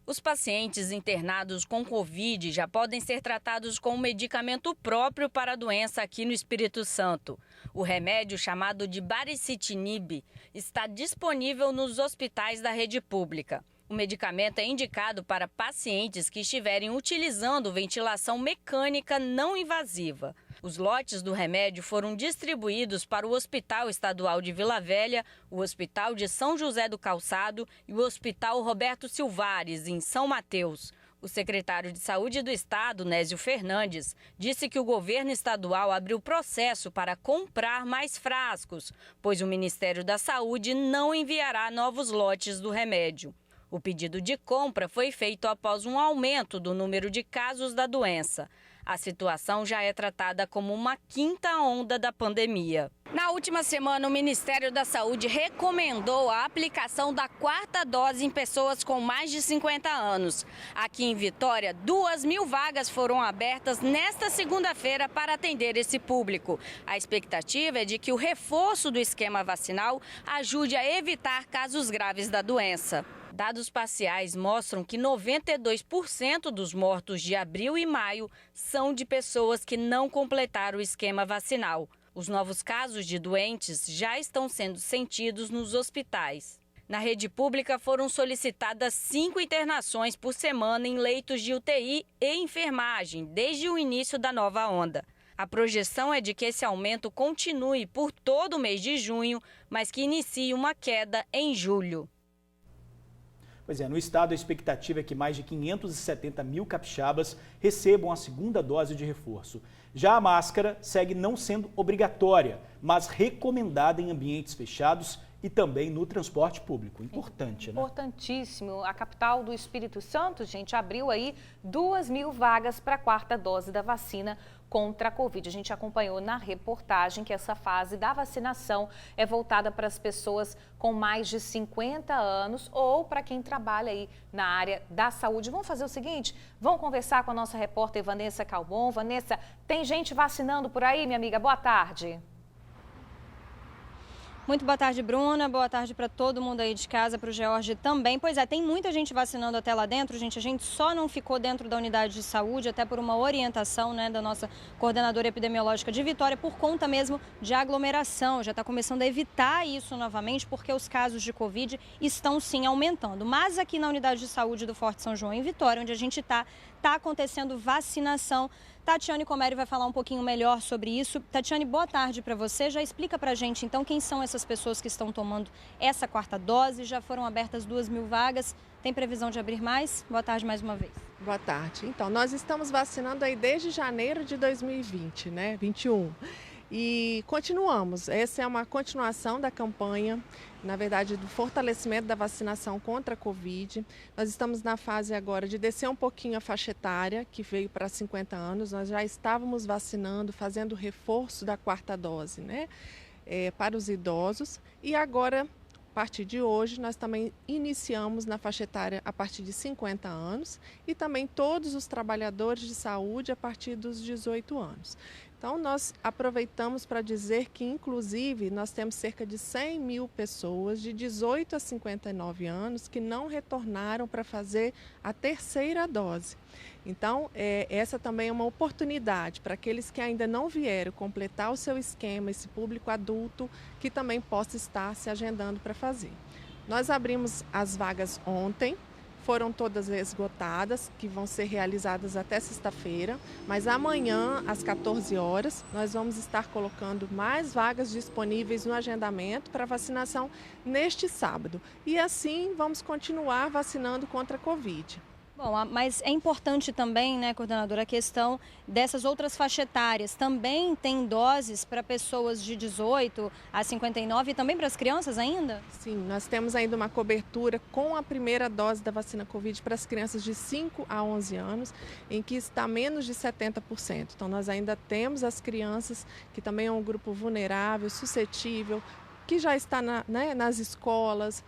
Os pacientes internados com Covid já podem ser tratados com um medicamento próprio para a doença aqui no Espírito Santo. O remédio, chamado de baricitinib, está disponível nos hospitais da rede pública. O medicamento é indicado para pacientes que estiverem utilizando ventilação mecânica não invasiva. Os lotes do remédio foram distribuídos para o Hospital Estadual de Vila Velha, o Hospital de São José do Calçado e o Hospital Roberto Silvares, em São Mateus. O secretário de Saúde do Estado, Nésio Fernandes, disse que o governo estadual abriu processo para comprar mais frascos, pois o Ministério da Saúde não enviará novos lotes do remédio. O pedido de compra foi feito após um aumento do número de casos da doença. A situação já é tratada como uma quinta onda da pandemia. Na última semana, o Ministério da Saúde recomendou a aplicação da 4ª dose em pessoas com mais de 50 anos. Aqui em Vitória, 2.000 vagas foram abertas nesta segunda-feira para atender esse público. A expectativa é de que o reforço do esquema vacinal ajude a evitar casos graves da doença. Dados parciais mostram que 92% dos mortos de abril e maio são de pessoas que não completaram o esquema vacinal. Os novos casos de doentes já estão sendo sentidos nos hospitais. Na rede pública foram solicitadas 5 internações por semana em leitos de UTI e enfermagem desde o início da nova onda. A projeção é de que esse aumento continue por todo o mês de junho, mas que inicie uma queda em julho. Pois é, no estado a expectativa é que mais de 570 mil capixabas recebam a 2ª dose de reforço. Já a máscara segue não sendo obrigatória, mas recomendada em ambientes fechados e também no transporte público. Importante, né? Importantíssimo. A capital do Espírito Santo, gente, abriu aí 2.000 vagas para a 4ª dose da vacina contra a Covid. A gente acompanhou na reportagem que essa fase da vacinação é voltada para as pessoas com mais de 50 anos ou para quem trabalha aí na área da saúde. Vamos fazer o seguinte, vamos conversar com a nossa repórter Vanessa Calbon. Vanessa, tem gente vacinando por aí, minha amiga? Boa tarde. Muito boa tarde, Bruna. Boa tarde para todo mundo aí de casa, para o George também. Pois é, tem muita gente vacinando até lá dentro, gente. A gente só não ficou dentro da unidade de saúde, até por uma orientação, né, da nossa coordenadora epidemiológica de Vitória, por conta mesmo de aglomeração. Já está começando a evitar isso novamente, porque os casos de Covid estão sim aumentando. Mas aqui na unidade de saúde do Forte São João, em Vitória, onde a gente está acontecendo vacinação. Tatiane Comeri vai falar um pouquinho melhor sobre isso. Tatiane, boa tarde para você. Já explica para a gente, então, quem são essas pessoas que estão tomando essa 4ª dose. Já foram abertas 2.000 vagas. Tem previsão de abrir mais? Boa tarde mais uma vez. Boa tarde. Então, nós estamos vacinando aí desde janeiro de 2020, né? 21. E continuamos. Essa é uma continuação da campanha, na verdade, do fortalecimento da vacinação contra a Covid. Nós estamos na fase agora de descer um pouquinho a faixa etária, que veio para 50 anos. Nós já estávamos vacinando, fazendo o reforço da 4ª dose, né, para os idosos. E agora, a partir de hoje, nós também iniciamos na faixa etária a partir de 50 anos e também todos os trabalhadores de saúde a partir dos 18 anos. Então, nós aproveitamos para dizer que, inclusive, nós temos cerca de 100.000 pessoas de 18 a 59 anos que não retornaram para fazer a 3ª dose. Então, essa também é uma oportunidade para aqueles que ainda não vieram completar o seu esquema, esse público adulto que também possa estar se agendando para fazer. Nós abrimos as vagas ontem. Foram todas esgotadas, que vão ser realizadas até sexta-feira, mas amanhã, às 14 horas, nós vamos estar colocando mais vagas disponíveis no agendamento para vacinação neste sábado. E assim vamos continuar vacinando contra a Covid. Bom, mas é importante também, né, coordenadora, a questão dessas outras faixas etárias. Também tem doses para pessoas de 18 a 59 e também para as crianças ainda? Sim, nós temos ainda uma cobertura com a primeira dose da vacina Covid para as crianças de 5 a 11 anos, em que está menos de 70%. Então, nós ainda temos as crianças, que também é um grupo vulnerável, suscetível, que já está nas escolas,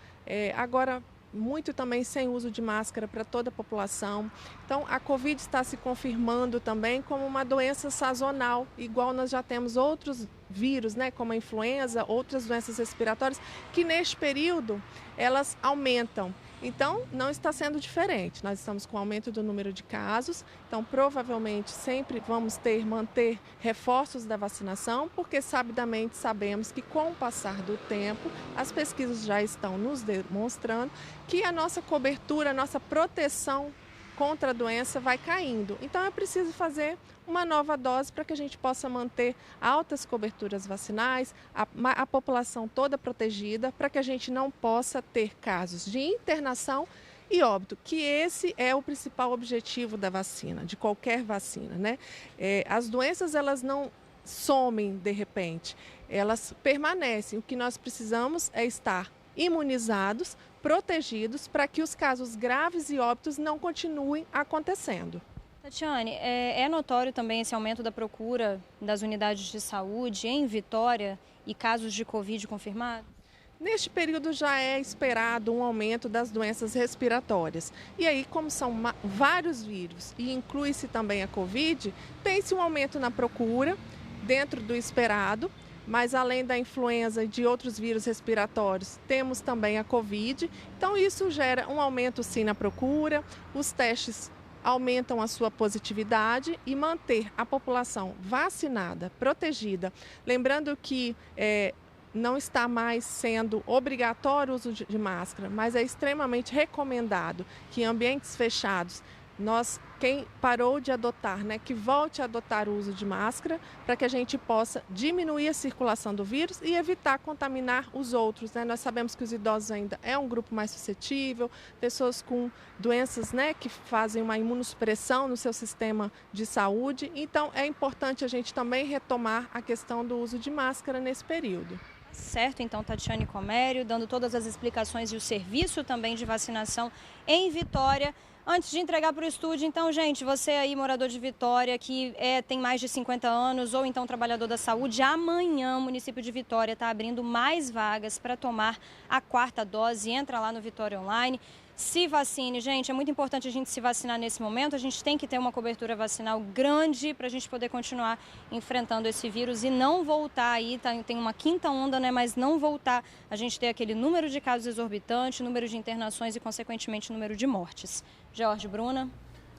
agora muito também sem uso de máscara para toda a população. Então, a Covid está se confirmando também como uma doença sazonal, igual nós já temos outros vírus, né, como a influenza, outras doenças respiratórias, que neste período elas aumentam. Então, não está sendo diferente. Nós estamos com aumento do número de casos, então provavelmente sempre vamos manter reforços da vacinação, porque sabidamente sabemos que com o passar do tempo, as pesquisas já estão nos demonstrando que a nossa cobertura, a nossa proteção contra a doença vai caindo. Então é preciso fazer uma nova dose para que a gente possa manter altas coberturas vacinais, a população toda protegida, para que a gente não possa ter casos de internação e óbito, que esse é o principal objetivo da vacina, de qualquer vacina, né? As doenças, elas não somem de repente, elas permanecem. O que nós precisamos é estar imunizados, protegidos, para que os casos graves e óbitos não continuem acontecendo. Tatiane, é notório também esse aumento da procura das unidades de saúde em Vitória e casos de Covid confirmados? Neste período já é esperado um aumento das doenças respiratórias. E aí, como são vários vírus e inclui-se também a Covid, tem-se um aumento na procura dentro do esperado. Mas além da influenza e de outros vírus respiratórios, temos também a Covid. Então isso gera um aumento sim na procura, os testes aumentam a sua positividade e manter a população vacinada, protegida. Lembrando que não está mais sendo obrigatório o uso de máscara, mas é extremamente recomendado que em ambientes fechados, quem parou de adotar, né, que volte a adotar o uso de máscara para que a gente possa diminuir a circulação do vírus e evitar contaminar os outros, né? Nós sabemos que os idosos ainda é um grupo mais suscetível, pessoas com doenças, né, que fazem uma imunossupressão no seu sistema de saúde. Então, é importante a gente também retomar a questão do uso de máscara nesse período. Certo, então, Tatiane Comério, dando todas as explicações e o serviço também de vacinação em Vitória. Antes de entregar para o estúdio, então, gente, você aí, morador de Vitória, que tem mais de 50 anos ou então trabalhador da saúde, amanhã o município de Vitória está abrindo mais vagas para tomar a 4ª dose. Entra lá no Vitória Online. Se vacine, gente, é muito importante a gente se vacinar nesse momento, a gente tem que ter uma cobertura vacinal grande para a gente poder continuar enfrentando esse vírus e não voltar aí, tem uma 5ª onda, né, mas não voltar a gente ter aquele número de casos exorbitante, número de internações e, consequentemente, número de mortes. Jorge, Bruna?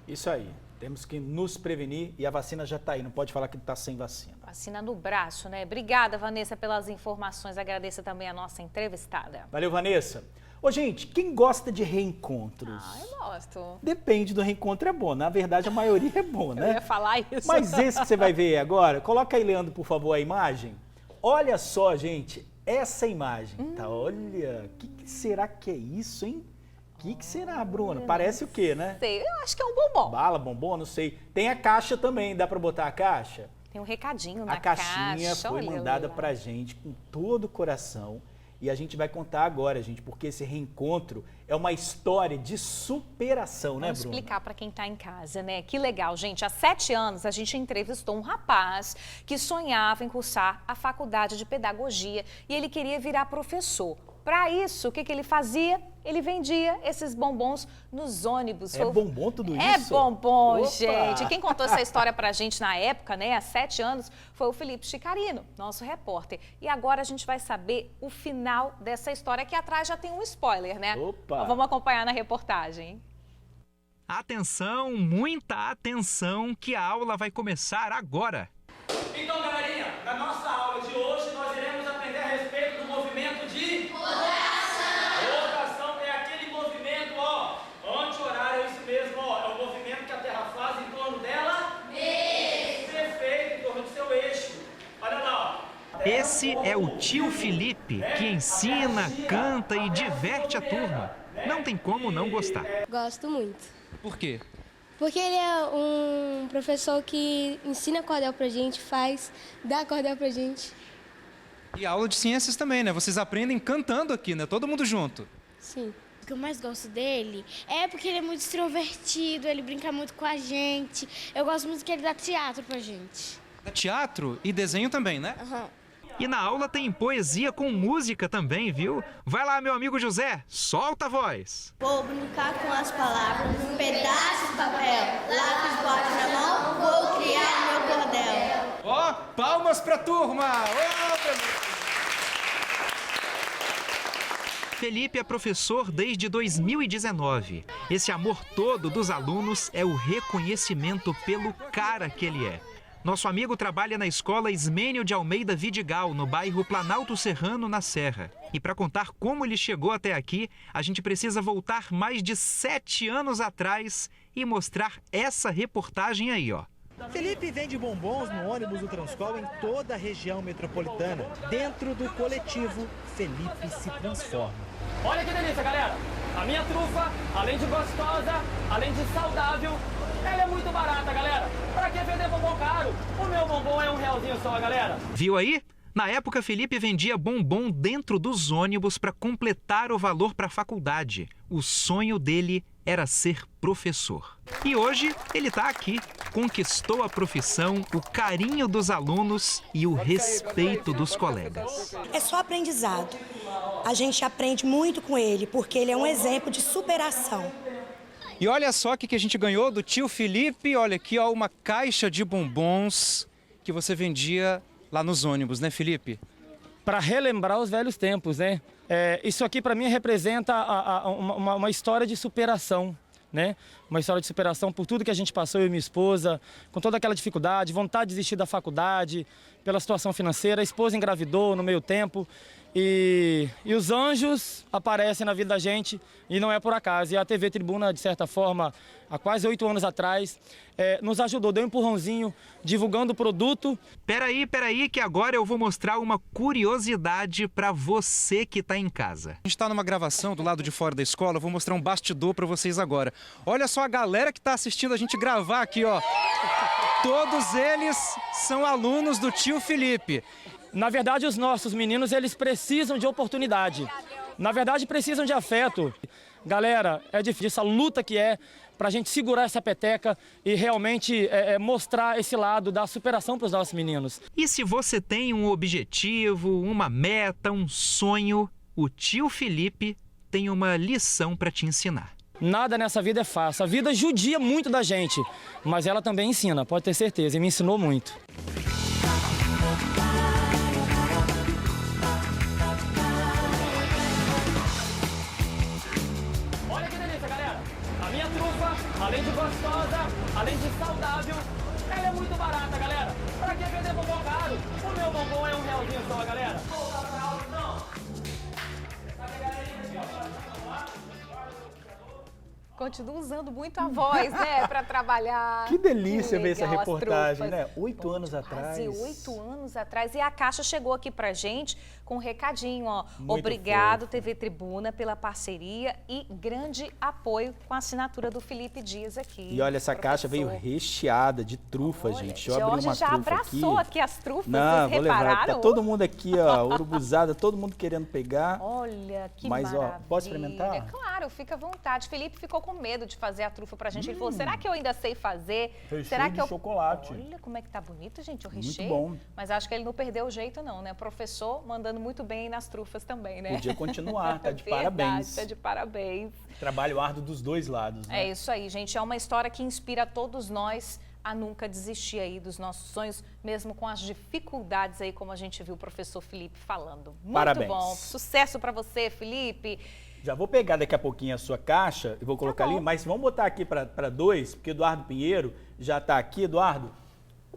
Isso aí, temos que nos prevenir e a vacina já está aí, não pode falar que está sem vacina. Vacina no braço, né? Obrigada, Vanessa, pelas informações, agradeço também a nossa entrevistada. Valeu, Vanessa. Ô, gente, quem gosta de reencontros? Eu gosto. Depende do reencontro, é bom. Na verdade, a maioria é bom, né? Eu ia falar isso. Mas esse que você vai ver agora, coloca aí, Leandro, por favor, a imagem. Olha só, gente, essa imagem. Tá, olha, o que será que é isso, hein? O que será, Bruna? Parece o quê, né? Sei, eu acho que é um bombom. Bala, bombom, não sei. Tem a caixa também, dá pra botar a caixa? Tem um recadinho na caixa. A caixinha foi mandada pra gente com todo o coração. E a gente vai contar agora, gente, porque esse reencontro é uma história de superação, né, Bruna? Vamos explicar para quem está em casa, né? Que legal, gente. Há 7 anos a gente entrevistou um rapaz que sonhava em cursar a faculdade de pedagogia e ele queria virar professor. Para isso, o que ele fazia? Ele vendia esses bombons nos ônibus. É bombom tudo isso? É bombom, Opa! gente. Quem contou essa história pra gente na época, né, há 7 anos, foi o Felipe Chicarino, nosso repórter. E agora a gente vai saber o final dessa história, que atrás já tem um spoiler, né? Opa! Então, vamos acompanhar na reportagem. Atenção, muita atenção, que a aula vai começar agora. Então, galerinha, na nossa aula de hoje nós iremos aprender a respeito do movimento de rotação. Rotação é aquele movimento, ó, anti-horário, é isso mesmo, ó, é o movimento que a Terra faz em torno dela mesmo. Perfeito, em torno do seu eixo. Olha lá, ó. Esse é o tio Felipe, que ensina, canta e diverte a turma. Não tem como não gostar. Gosto muito. Por quê? Porque ele é um professor que ensina cordel pra gente, dá cordel pra gente. E aula de ciências também, né? Vocês aprendem cantando aqui, né? Todo mundo junto. Sim. O que eu mais gosto dele é porque ele é muito extrovertido, ele brinca muito com a gente. Eu gosto muito que ele dá teatro pra gente. Dá teatro e desenho também, né? Aham. E na aula tem poesia com música também, viu? Vai lá, meu amigo José, solta a voz. Vou brincar com as palavras, um pedaço de papel, lápis, bote na mão, vou criar meu cordel. Ó, palmas pra turma! Felipe é professor desde 2019. Esse amor todo dos alunos é o reconhecimento pelo cara que ele é. Nosso amigo trabalha na escola Ismênio de Almeida Vidigal, no bairro Planalto Serrano, na Serra. E para contar como ele chegou até aqui, a gente precisa voltar mais de 7 anos atrás e mostrar essa reportagem aí, ó. Felipe vende bombons no ônibus do Transcol em toda a região metropolitana. Dentro do coletivo, Felipe se transforma. Olha que delícia, galera. A minha trufa, além de gostosa, além de saudável, ela é muito barata, galera. Pra que vender bombom caro? O meu bombom é R$1 só, galera. Viu aí? Na época, Felipe vendia bombom dentro dos ônibus para completar o valor para a faculdade. O sonho dele era ser professor. E hoje ele está aqui, conquistou a profissão, o carinho dos alunos e o respeito dos colegas. É só aprendizado. A gente aprende muito com ele, porque ele é um exemplo de superação. E olha só o que a gente ganhou do tio Felipe. Olha aqui, ó, uma caixa de bombons que você vendia lá nos ônibus, né, Felipe? Para relembrar os velhos tempos, né? Isso aqui para mim representa uma história de superação, né? Uma história de superação por tudo que a gente passou, eu e minha esposa, com toda aquela dificuldade, vontade de desistir da faculdade, pela situação financeira. A esposa engravidou no meio tempo e os anjos aparecem na vida da gente e não é por acaso. E a TV Tribuna, de certa forma, há quase 8 anos atrás, nos ajudou, deu um empurrãozinho, divulgando o produto. Peraí, que agora eu vou mostrar uma curiosidade para você que está em casa. A gente está numa gravação do lado de fora da escola, eu vou mostrar um bastidor para vocês agora. Olha só a galera que está assistindo a gente gravar aqui, ó. Todos eles são alunos do tio Felipe. Na verdade, os nossos meninos, eles precisam de oportunidade. Na verdade, precisam de afeto. Galera, é difícil essa luta que é para a gente segurar essa peteca e realmente mostrar esse lado da superação para os nossos meninos. E se você tem um objetivo, uma meta, um sonho, o tio Felipe tem uma lição para te ensinar. Nada nessa vida é fácil. A vida judia muito da gente, mas ela também ensina, pode ter certeza, e me ensinou muito. Olha que delícia, galera. A minha trufa, além de gostosa, além de saudável, ela é muito barata, galera. Pra que vender bombom caro? O meu bombom é R$1 só, galera. Continua usando muito a voz, né, para trabalhar. Que delícia ver essa legal, reportagem, né? 8 anos Quase atrás. 8 anos atrás. E a Caixa chegou aqui pra gente com um recadinho, ó. Muito Obrigado, fofo. TV Tribuna, pela parceria e grande apoio com a assinatura do Felipe Dias aqui. E olha, essa caixa veio recheada de trufa, gente. Deixa eu abrir Jorge uma já trufa abraçou aqui. aqui as trufas, Não, vocês vou levar. repararam? Tá todo mundo aqui, ó, urubuzada, todo mundo querendo pegar. Olha, que Mas, maravilha. ó, posso experimentar? Claro, fica à vontade. Felipe ficou com medo de fazer a trufa pra gente. Ele falou, será que eu ainda sei fazer? Recheio Será que de eu... chocolate. Olha como é que tá bonito, gente, o Muito recheio. bom. Mas acho que ele não perdeu o jeito, não, né? Professor mandando muito bem nas trufas também, né? Podia continuar, tá de Verdade, parabéns. tá de parabéns. Trabalho árduo dos dois lados, né? É isso aí, gente. É uma história que inspira todos nós a nunca desistir aí dos nossos sonhos, mesmo com as dificuldades aí, como a gente viu o professor Felipe falando. Muito Parabéns. bom. Sucesso pra você, Felipe. Já vou pegar daqui a pouquinho a sua caixa e vou colocar ali, mas vamos botar aqui para 2, porque Eduardo Pinheiro já está aqui. Eduardo,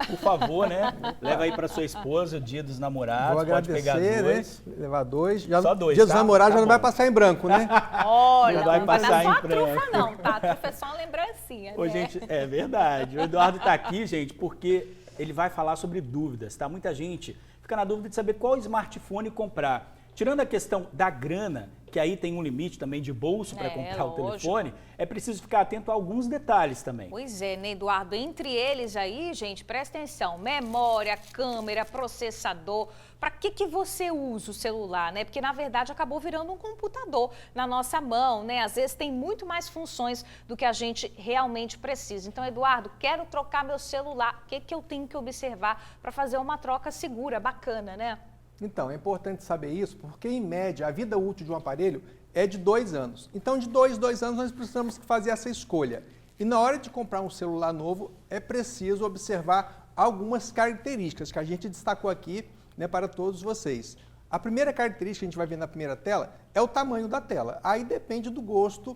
por favor, né? Leva aí para sua esposa, o dia dos namorados. Vou pode pegar agradecer, 2. né? Levar 2. Já, Só 2, dia dos tá? namorados Tá já não bom. vai passar em branco, né? Olha, Não vai passar dar só em a trufa branco. não, tá? A trufa é só uma lembrancinha, Ô, né? gente, é verdade. O Eduardo está aqui, gente, porque ele vai falar sobre dúvidas, tá? Muita gente fica na dúvida de saber qual smartphone comprar. Tirando a questão da grana, que aí tem um limite também de bolso para comprar o telefone, é preciso ficar atento a alguns detalhes também. Pois é, né, Eduardo? Entre eles aí, gente, presta atenção, memória, câmera, processador. Para que você usa o celular, né? Porque, na verdade, acabou virando um computador na nossa mão, né? Às vezes tem muito mais funções do que a gente realmente precisa. Então, Eduardo, quero trocar meu celular. O que eu tenho que observar para fazer uma troca segura, bacana, né? Então, é importante saber isso, porque em média a vida útil de um aparelho é de 2 anos. Então, de 2 anos nós precisamos fazer essa escolha. E na hora de comprar um celular novo, é preciso observar algumas características que a gente destacou aqui, né, para todos vocês. A primeira característica que a gente vai ver na primeira tela é o tamanho da tela. Aí depende do gosto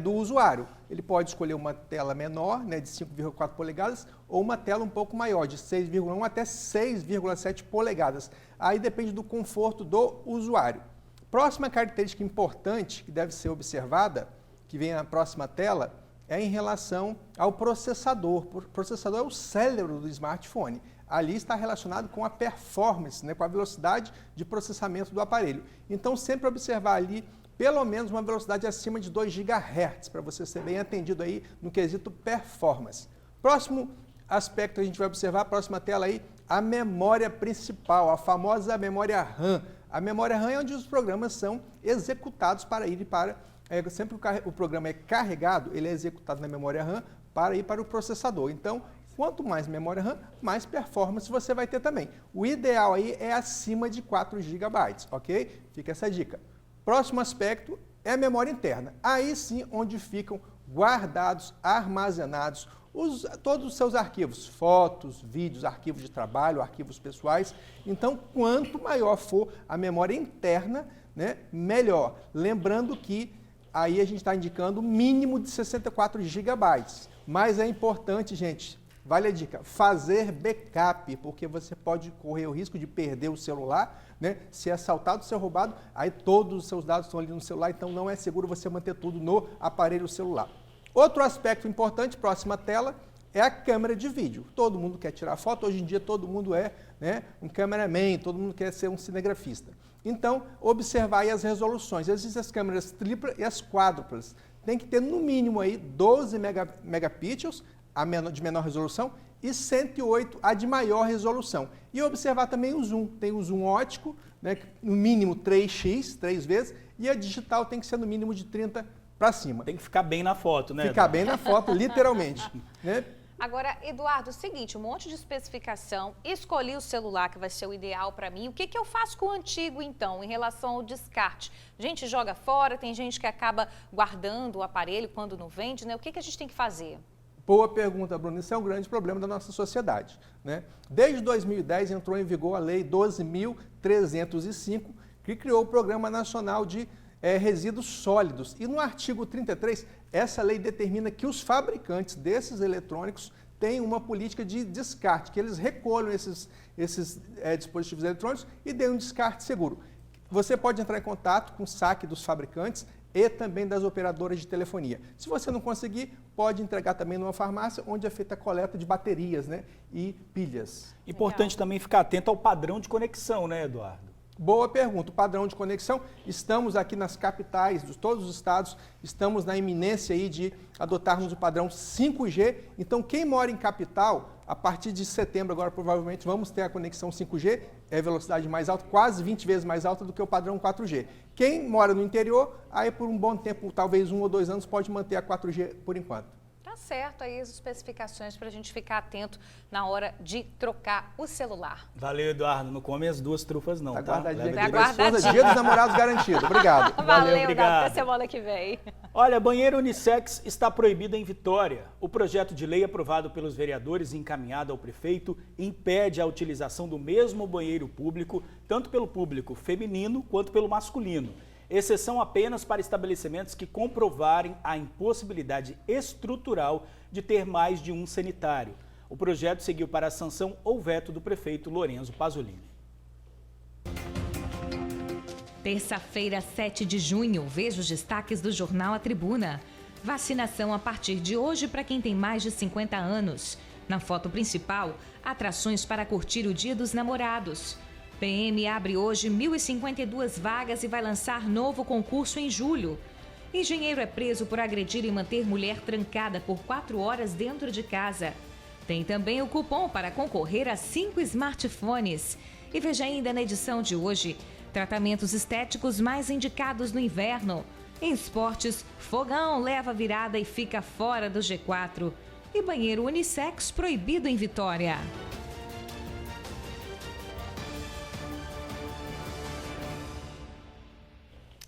do usuário. Ele pode escolher uma tela menor, né, de 5,4 polegadas, ou uma tela um pouco maior, de 6,1 até 6,7 polegadas. Aí depende do conforto do usuário. Próxima característica importante que deve ser observada, que vem na próxima tela, é em relação ao processador. O processador é o cérebro do smartphone. Ali está relacionado com a performance, né, com a velocidade de processamento do aparelho. Então, sempre observar ali pelo menos uma velocidade acima de 2 GHz, para você ser bem atendido aí no quesito performance. Próximo aspecto que a gente vai observar, próxima tela aí, a memória principal, a famosa memória RAM. A memória RAM é onde os programas são executados para ir para... sempre que o programa é carregado, ele é executado na memória RAM para ir para o processador. Então, quanto mais memória RAM, mais performance você vai ter também. O ideal aí é acima de 4 GB, ok? Fica essa dica. Próximo aspecto é a memória interna. Aí sim, onde ficam guardados, armazenados todos os seus arquivos, fotos, vídeos, arquivos de trabalho, arquivos pessoais. Então, quanto maior for a memória interna, né, melhor. Lembrando que aí a gente está indicando o mínimo de 64 GB. Mas é importante, gente, vale a dica, fazer backup, porque você pode correr o risco de perder o celular, né? Se é assaltado, se é roubado, aí todos os seus dados estão ali no celular, então não é seguro você manter tudo no aparelho celular. Outro aspecto importante, próxima tela, é a câmera de vídeo. Todo mundo quer tirar foto, hoje em dia todo mundo é, né, um cameraman, todo mundo quer ser um cinegrafista. Então, observar aí as resoluções. Existem as câmeras triplas e as quádruplas. Tem que ter no mínimo aí 12 megapixels de menor resolução e 108 a de maior resolução. E observar também o zoom. Tem o zoom óptico, né, no mínimo 3x, 3 vezes, e a digital tem que ser no mínimo de 30 para cima. Tem que ficar bem na foto, né? Ficar bem na foto, literalmente. Né? Agora, Eduardo, o seguinte, um monte de especificação, escolhi o celular que vai ser o ideal para mim, o que eu faço com o antigo, então, em relação ao descarte? A gente joga fora, tem gente que acaba guardando o aparelho quando não vende, né? O que a gente tem que fazer? Boa pergunta, Bruno. Isso é um grande problema da nossa sociedade, né? Desde 2010 entrou em vigor a Lei 12.305, que criou o Programa Nacional de Resíduos Sólidos. E no artigo 33, essa lei determina que os fabricantes desses eletrônicos têm uma política de descarte, que eles recolham esses dispositivos eletrônicos e deem um descarte seguro. Você pode entrar em contato com o SAC dos fabricantes e também das operadoras de telefonia. Se você não conseguir, pode entregar também numa farmácia onde é feita a coleta de baterias, né, e pilhas. Importante também ficar atento ao padrão de conexão, né, Eduardo? Boa pergunta. O padrão de conexão, estamos aqui nas capitais de todos os estados, estamos na iminência aí de adotarmos o padrão 5G. Então, quem mora em capital, a partir de setembro agora provavelmente vamos ter a conexão 5G, é velocidade mais alta, quase 20 vezes mais alta do que o padrão 4G. Quem mora no interior, aí por um bom tempo, talvez 1 ou 2 anos, pode manter a 4G por enquanto. Tá certo aí as especificações para a gente ficar atento na hora de trocar o celular. Valeu, Eduardo. Não come as 2 trufas não, tá? Dia dos Namorados garantido. Obrigado. Valeu, obrigado. Até semana que vem. Olha, banheiro unissex está proibido em Vitória. O projeto de lei aprovado pelos vereadores e encaminhado ao prefeito impede a utilização do mesmo banheiro público, tanto pelo público feminino quanto pelo masculino. Exceção apenas para estabelecimentos que comprovarem a impossibilidade estrutural de ter mais de um sanitário. O projeto seguiu para a sanção ou veto do prefeito Lorenzo Pasolini. Terça-feira, 7 de junho, veja os destaques do jornal A Tribuna. Vacinação a partir de hoje para quem tem mais de 50 anos. Na foto principal, atrações para curtir o Dia dos Namorados. PM abre hoje 1.052 vagas e vai lançar novo concurso em julho. Engenheiro é preso por agredir e manter mulher trancada por 4 horas dentro de casa. Tem também o cupom para concorrer a 5 smartphones. E veja ainda na edição de hoje, tratamentos estéticos mais indicados no inverno. Em esportes, fogão leva virada e fica fora do G4. E banheiro unissex proibido em Vitória.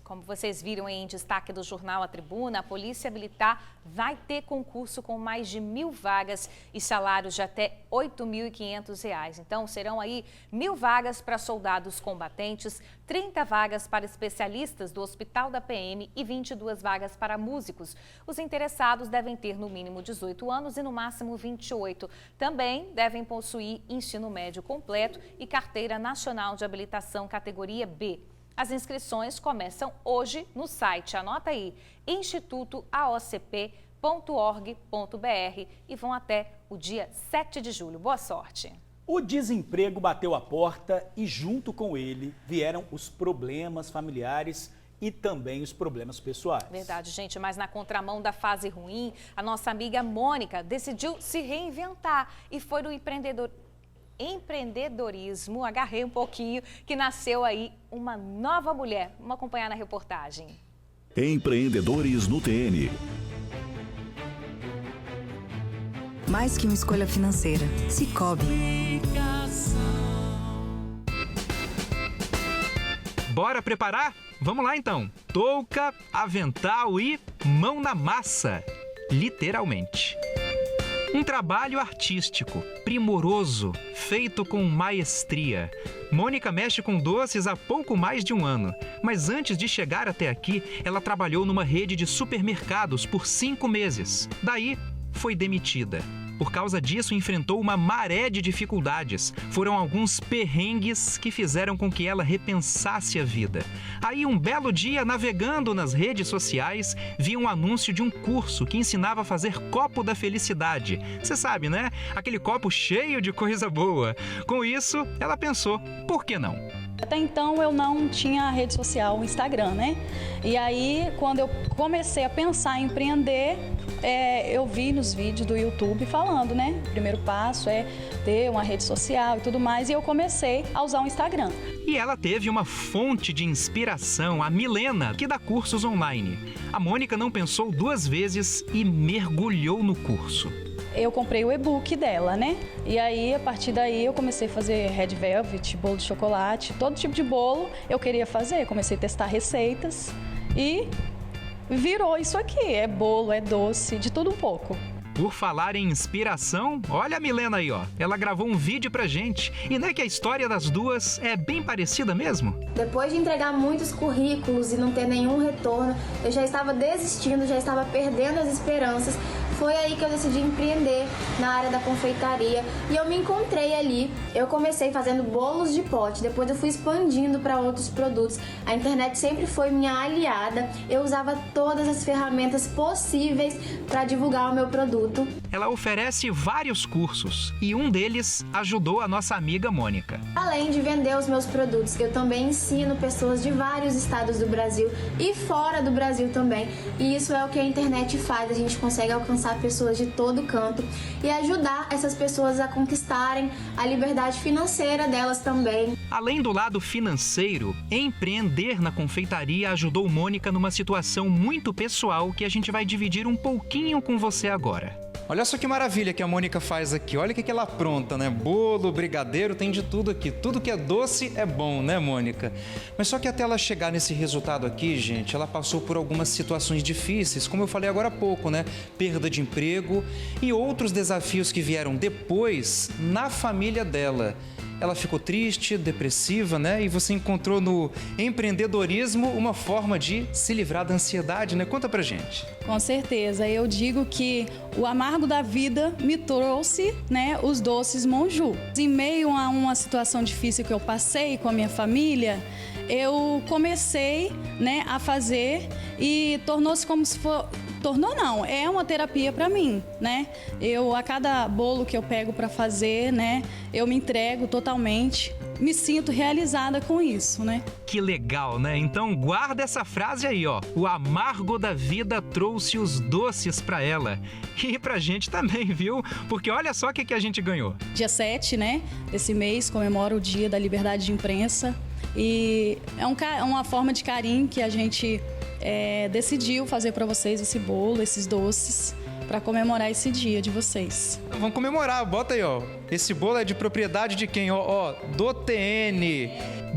Como vocês viram em destaque do jornal A Tribuna, a Polícia Militar vai ter concurso com mais de 1.000 vagas e salários de até R$ 8.500. Então, serão aí 1.000 vagas para soldados combatentes, 30 vagas para especialistas do Hospital da PM e 22 vagas para músicos. Os interessados devem ter no mínimo 18 anos e no máximo 28. Também devem possuir ensino médio completo e carteira nacional de habilitação categoria B. As inscrições começam hoje no site, anota aí, institutoaocp.org.br e vão até o dia 7 de julho. Boa sorte! O desemprego bateu a porta e junto com ele vieram os problemas familiares e também os problemas pessoais. Verdade, gente, mas na contramão da fase ruim, a nossa amiga Mônica decidiu se reinventar e foi no empreendedorismo, agarrei um pouquinho, que nasceu aí uma nova mulher. Vamos acompanhar na reportagem. Empreendedores no TN. Mais que uma escolha financeira, Sicoob. Bora preparar? Vamos lá então. Touca, avental e mão na massa. Literalmente. Um trabalho artístico, primoroso, feito com maestria. Mônica mexe com doces há pouco mais de um ano, mas antes de chegar até aqui, ela trabalhou numa rede de supermercados por 5 meses. Daí, foi demitida. Por causa disso, enfrentou uma maré de dificuldades. Foram alguns perrengues que fizeram com que ela repensasse a vida. Aí, um belo dia, navegando nas redes sociais, vi um anúncio de um curso que ensinava a fazer copo da felicidade. Você sabe, né? Aquele copo cheio de coisa boa. Com isso, ela pensou, por que não? Até então eu não tinha rede social, o Instagram, né? E aí, quando eu comecei a pensar em empreender, eu vi nos vídeos do YouTube falando, né? O primeiro passo é ter uma rede social e tudo mais, e eu comecei a usar o Instagram. E ela teve uma fonte de inspiração, a Milena, que dá cursos online. A Mônica não pensou duas vezes e mergulhou no curso. Eu comprei o e-book dela, né? E aí, a partir daí, eu comecei a fazer red velvet, bolo de chocolate, todo tipo de bolo eu queria fazer. Comecei a testar receitas e virou isso aqui. É bolo, é doce, de tudo um pouco. Por falar em inspiração, olha a Milena aí, ó. Ela gravou um vídeo pra gente. E não é que a história das duas é bem parecida mesmo? Depois de entregar muitos currículos e não ter nenhum retorno, eu já estava desistindo, já estava perdendo as esperanças. Foi aí que eu decidi empreender na área da confeitaria e eu me encontrei ali. Eu comecei fazendo bolos de pote, depois eu fui expandindo para outros produtos. A internet sempre foi minha aliada, eu usava todas as ferramentas possíveis para divulgar o meu produto. Ela oferece vários cursos e um deles ajudou a nossa amiga Mônica. Além de vender os meus produtos, eu também ensino pessoas de vários estados do Brasil e fora do Brasil também. E isso é o que a internet faz, a gente consegue alcançar pessoas de todo canto e ajudar essas pessoas a conquistarem a liberdade financeira delas também. Além do lado financeiro, empreender na confeitaria ajudou Mônica numa situação muito pessoal que a gente vai dividir um pouquinho com você agora. Olha só que maravilha que a Mônica faz aqui. Olha o que ela apronta, né? Bolo, brigadeiro, tem de tudo aqui. Tudo que é doce é bom, né, Mônica? Mas só que até ela chegar nesse resultado aqui, gente, ela passou por algumas situações difíceis, como eu falei agora há pouco, né? Perda de emprego e outros desafios que vieram depois na família dela. Ela ficou triste, depressiva, né? E você encontrou no empreendedorismo uma forma de se livrar da ansiedade, né? Conta pra gente. Com certeza. Eu digo que o amargo da vida me trouxe, né, os doces Monju. Em meio a uma situação difícil que eu passei com a minha família, eu comecei, né, a fazer e tornou-se como se for... Tornou não, é uma terapia para mim, né? A cada bolo que eu pego para fazer, né, eu me entrego totalmente, me sinto realizada com isso, né? Que legal, né? Então guarda essa frase aí, ó. O amargo da vida trouxe os doces para ela. E pra gente também, viu? Porque olha só o que a gente ganhou. Dia 7, né, desse mês, comemora o Dia da Liberdade de Imprensa. E é uma forma de carinho que a gente decidiu fazer para vocês esse bolo, esses doces, para comemorar esse dia de vocês. Vamos comemorar, bota aí, ó. Esse bolo é de propriedade de quem? Ó, do TN.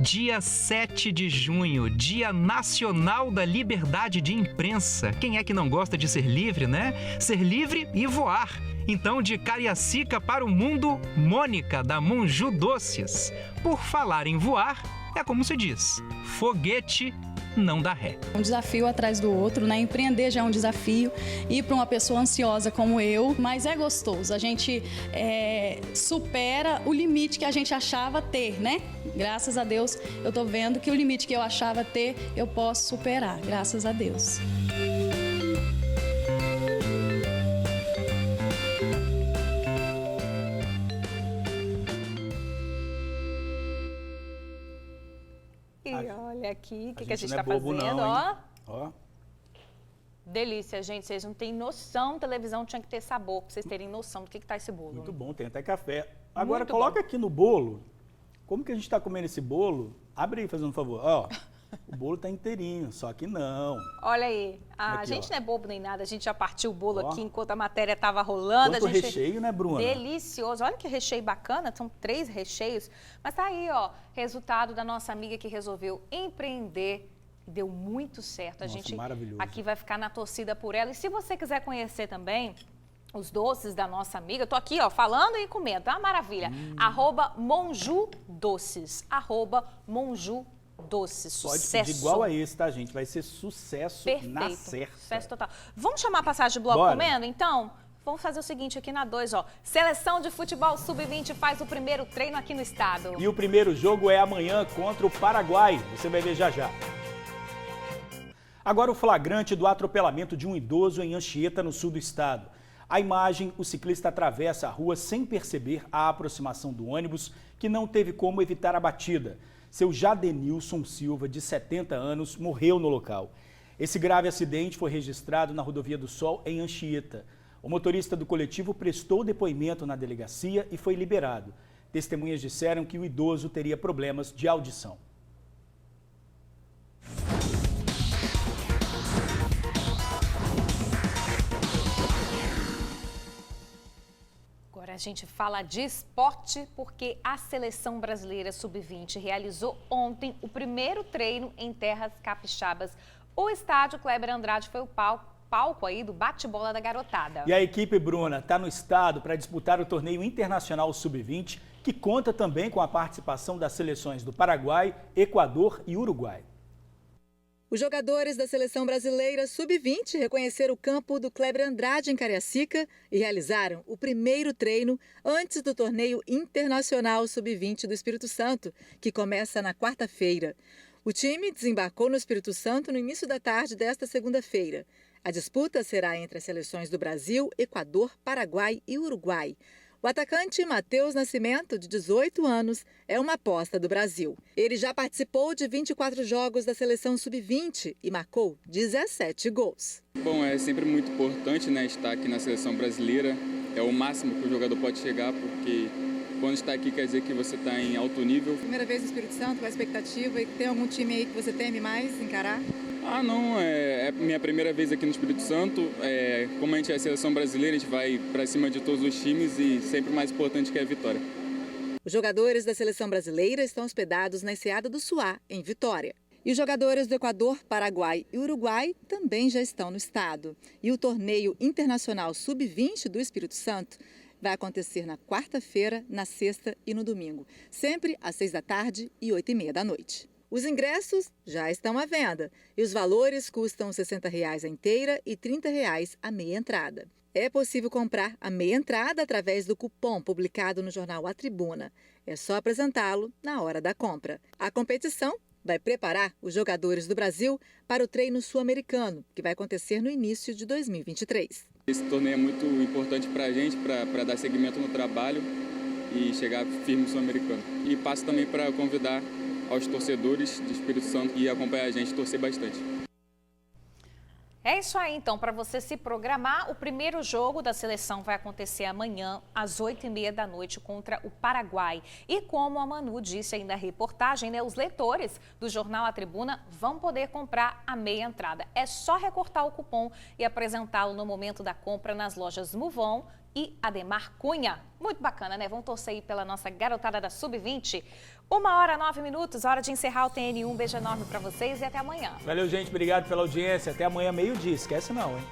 Dia 7 de junho, Dia Nacional da Liberdade de Imprensa. Quem é que não gosta de ser livre, né? Ser livre e voar. Então, de Cariacica para o mundo, Mônica, da Monju Doces. Por falar em voar, é como se diz, foguete não dá ré. Um desafio atrás do outro, né? Empreender já é um desafio. E para uma pessoa ansiosa como eu, mas é gostoso. A gente supera o limite que a gente achava ter, né? Graças a Deus, eu tô vendo que o limite que eu achava ter, eu posso superar. Graças a Deus. E olha aqui o que a gente não está é bobo fazendo, não, ó. Delícia, gente. Vocês não têm noção. Televisão tinha que ter sabor, pra vocês terem noção do que tá esse bolo. Muito bom, tem até café. Agora, Muito coloca bom. aqui no bolo. Como que a gente está comendo esse bolo? Abre aí, fazendo um favor. Ó, o bolo tá inteirinho, só que não. Olha aí. A Aqui, gente ó. não é bobo nem nada. A gente já partiu o bolo Ó. aqui enquanto a matéria estava rolando. Quanto a gente... recheio, né, Bruna? Delicioso. Olha que recheio bacana. São 3 recheios. Mas tá aí, ó. Resultado da nossa amiga que resolveu empreender. Deu muito certo. A gente maravilhoso. aqui vai ficar na torcida por ela. E se você quiser conhecer também os doces da nossa amiga, eu tô aqui, ó, falando e comendo. Tá uma maravilha. @Monju Doces. @Monju Doces. Pode Sucesso. pedir igual a esse, tá, gente? Vai ser sucesso Perfeito. na certa. Sucesso total. Vamos chamar a passagem do bloco Bora. comendo, então? Vamos fazer o seguinte aqui na 2, ó. Seleção de futebol sub-20 faz o primeiro treino aqui no estado. E o primeiro jogo é amanhã contra o Paraguai. Você vai ver já já. Agora o flagrante do atropelamento de um idoso em Anchieta, no sul do estado. A imagem, o ciclista atravessa a rua sem perceber a aproximação do ônibus, que não teve como evitar a batida. seu Jadenilson Silva, de 70 anos, morreu no local. Esse grave acidente foi registrado na Rodovia do Sol, em Anchieta. O motorista do coletivo prestou depoimento na delegacia e foi liberado. Testemunhas disseram que o idoso teria problemas de audição. Agora a gente fala de esporte porque a Seleção Brasileira Sub-20 realizou ontem o primeiro treino em terras capixabas. O estádio Kleber Andrade foi o palco aí do bate-bola da garotada. E a equipe, Bruna, está no estado para disputar o torneio internacional Sub-20, que conta também com a participação das seleções do Paraguai, Equador e Uruguai. Os jogadores da Seleção Brasileira Sub-20 reconheceram o campo do Kleber Andrade em Cariacica e realizaram o primeiro treino antes do torneio internacional Sub-20 do Espírito Santo, que começa na quarta-feira. O time desembarcou no Espírito Santo no início da tarde desta segunda-feira. A disputa será entre as seleções do Brasil, Equador, Paraguai e Uruguai. O atacante Matheus Nascimento, de 18 anos, é uma aposta do Brasil. Ele já participou de 24 jogos da seleção sub-20 e marcou 17 gols. Bom, é sempre muito importante, né, estar aqui na seleção brasileira. É o máximo que o jogador pode chegar, porque quando está aqui quer dizer que você está em alto nível. Primeira vez no Espírito Santo, qual a expectativa? E tem algum time aí que você teme mais encarar? Não, é minha primeira vez aqui no Espírito Santo. Como a gente é a seleção brasileira, a gente vai para cima de todos os times e sempre o mais importante que é a vitória. Os jogadores da seleção brasileira estão hospedados na Enseada do Suá, em Vitória. E os jogadores do Equador, Paraguai e Uruguai também já estão no estado. E o torneio internacional Sub-20 do Espírito Santo vai acontecer na quarta-feira, na sexta e no domingo, sempre às 6 da tarde e 8h30 da noite. Os ingressos já estão à venda e os valores custam R$ 60 a inteira e R$ 30 a meia entrada. É possível comprar a meia entrada através do cupom publicado no jornal A Tribuna. É só apresentá-lo na hora da compra. A competição vai preparar os jogadores do Brasil para o treino sul-americano, que vai acontecer no início de 2023. Esse torneio é muito importante para a gente, para dar seguimento no trabalho e chegar firme no sul-americano. E passo também para convidar aos torcedores do Espírito Santo e acompanhar a gente, torcer bastante. É isso aí, então, para você se programar, o primeiro jogo da seleção vai acontecer amanhã, às 8h30 da noite, contra o Paraguai. E como a Manu disse aí na reportagem, né, os leitores do jornal A Tribuna vão poder comprar a meia entrada. É só recortar o cupom e apresentá-lo no momento da compra nas lojas Muvon e Ademar Cunha. Muito bacana, né? Vamos torcer aí pela nossa garotada da Sub-20. 1h09, hora de encerrar o TN1. Um beijo enorme para vocês e até amanhã. Valeu, gente. Obrigado pela audiência. Até amanhã, meio-dia. Esquece não, hein?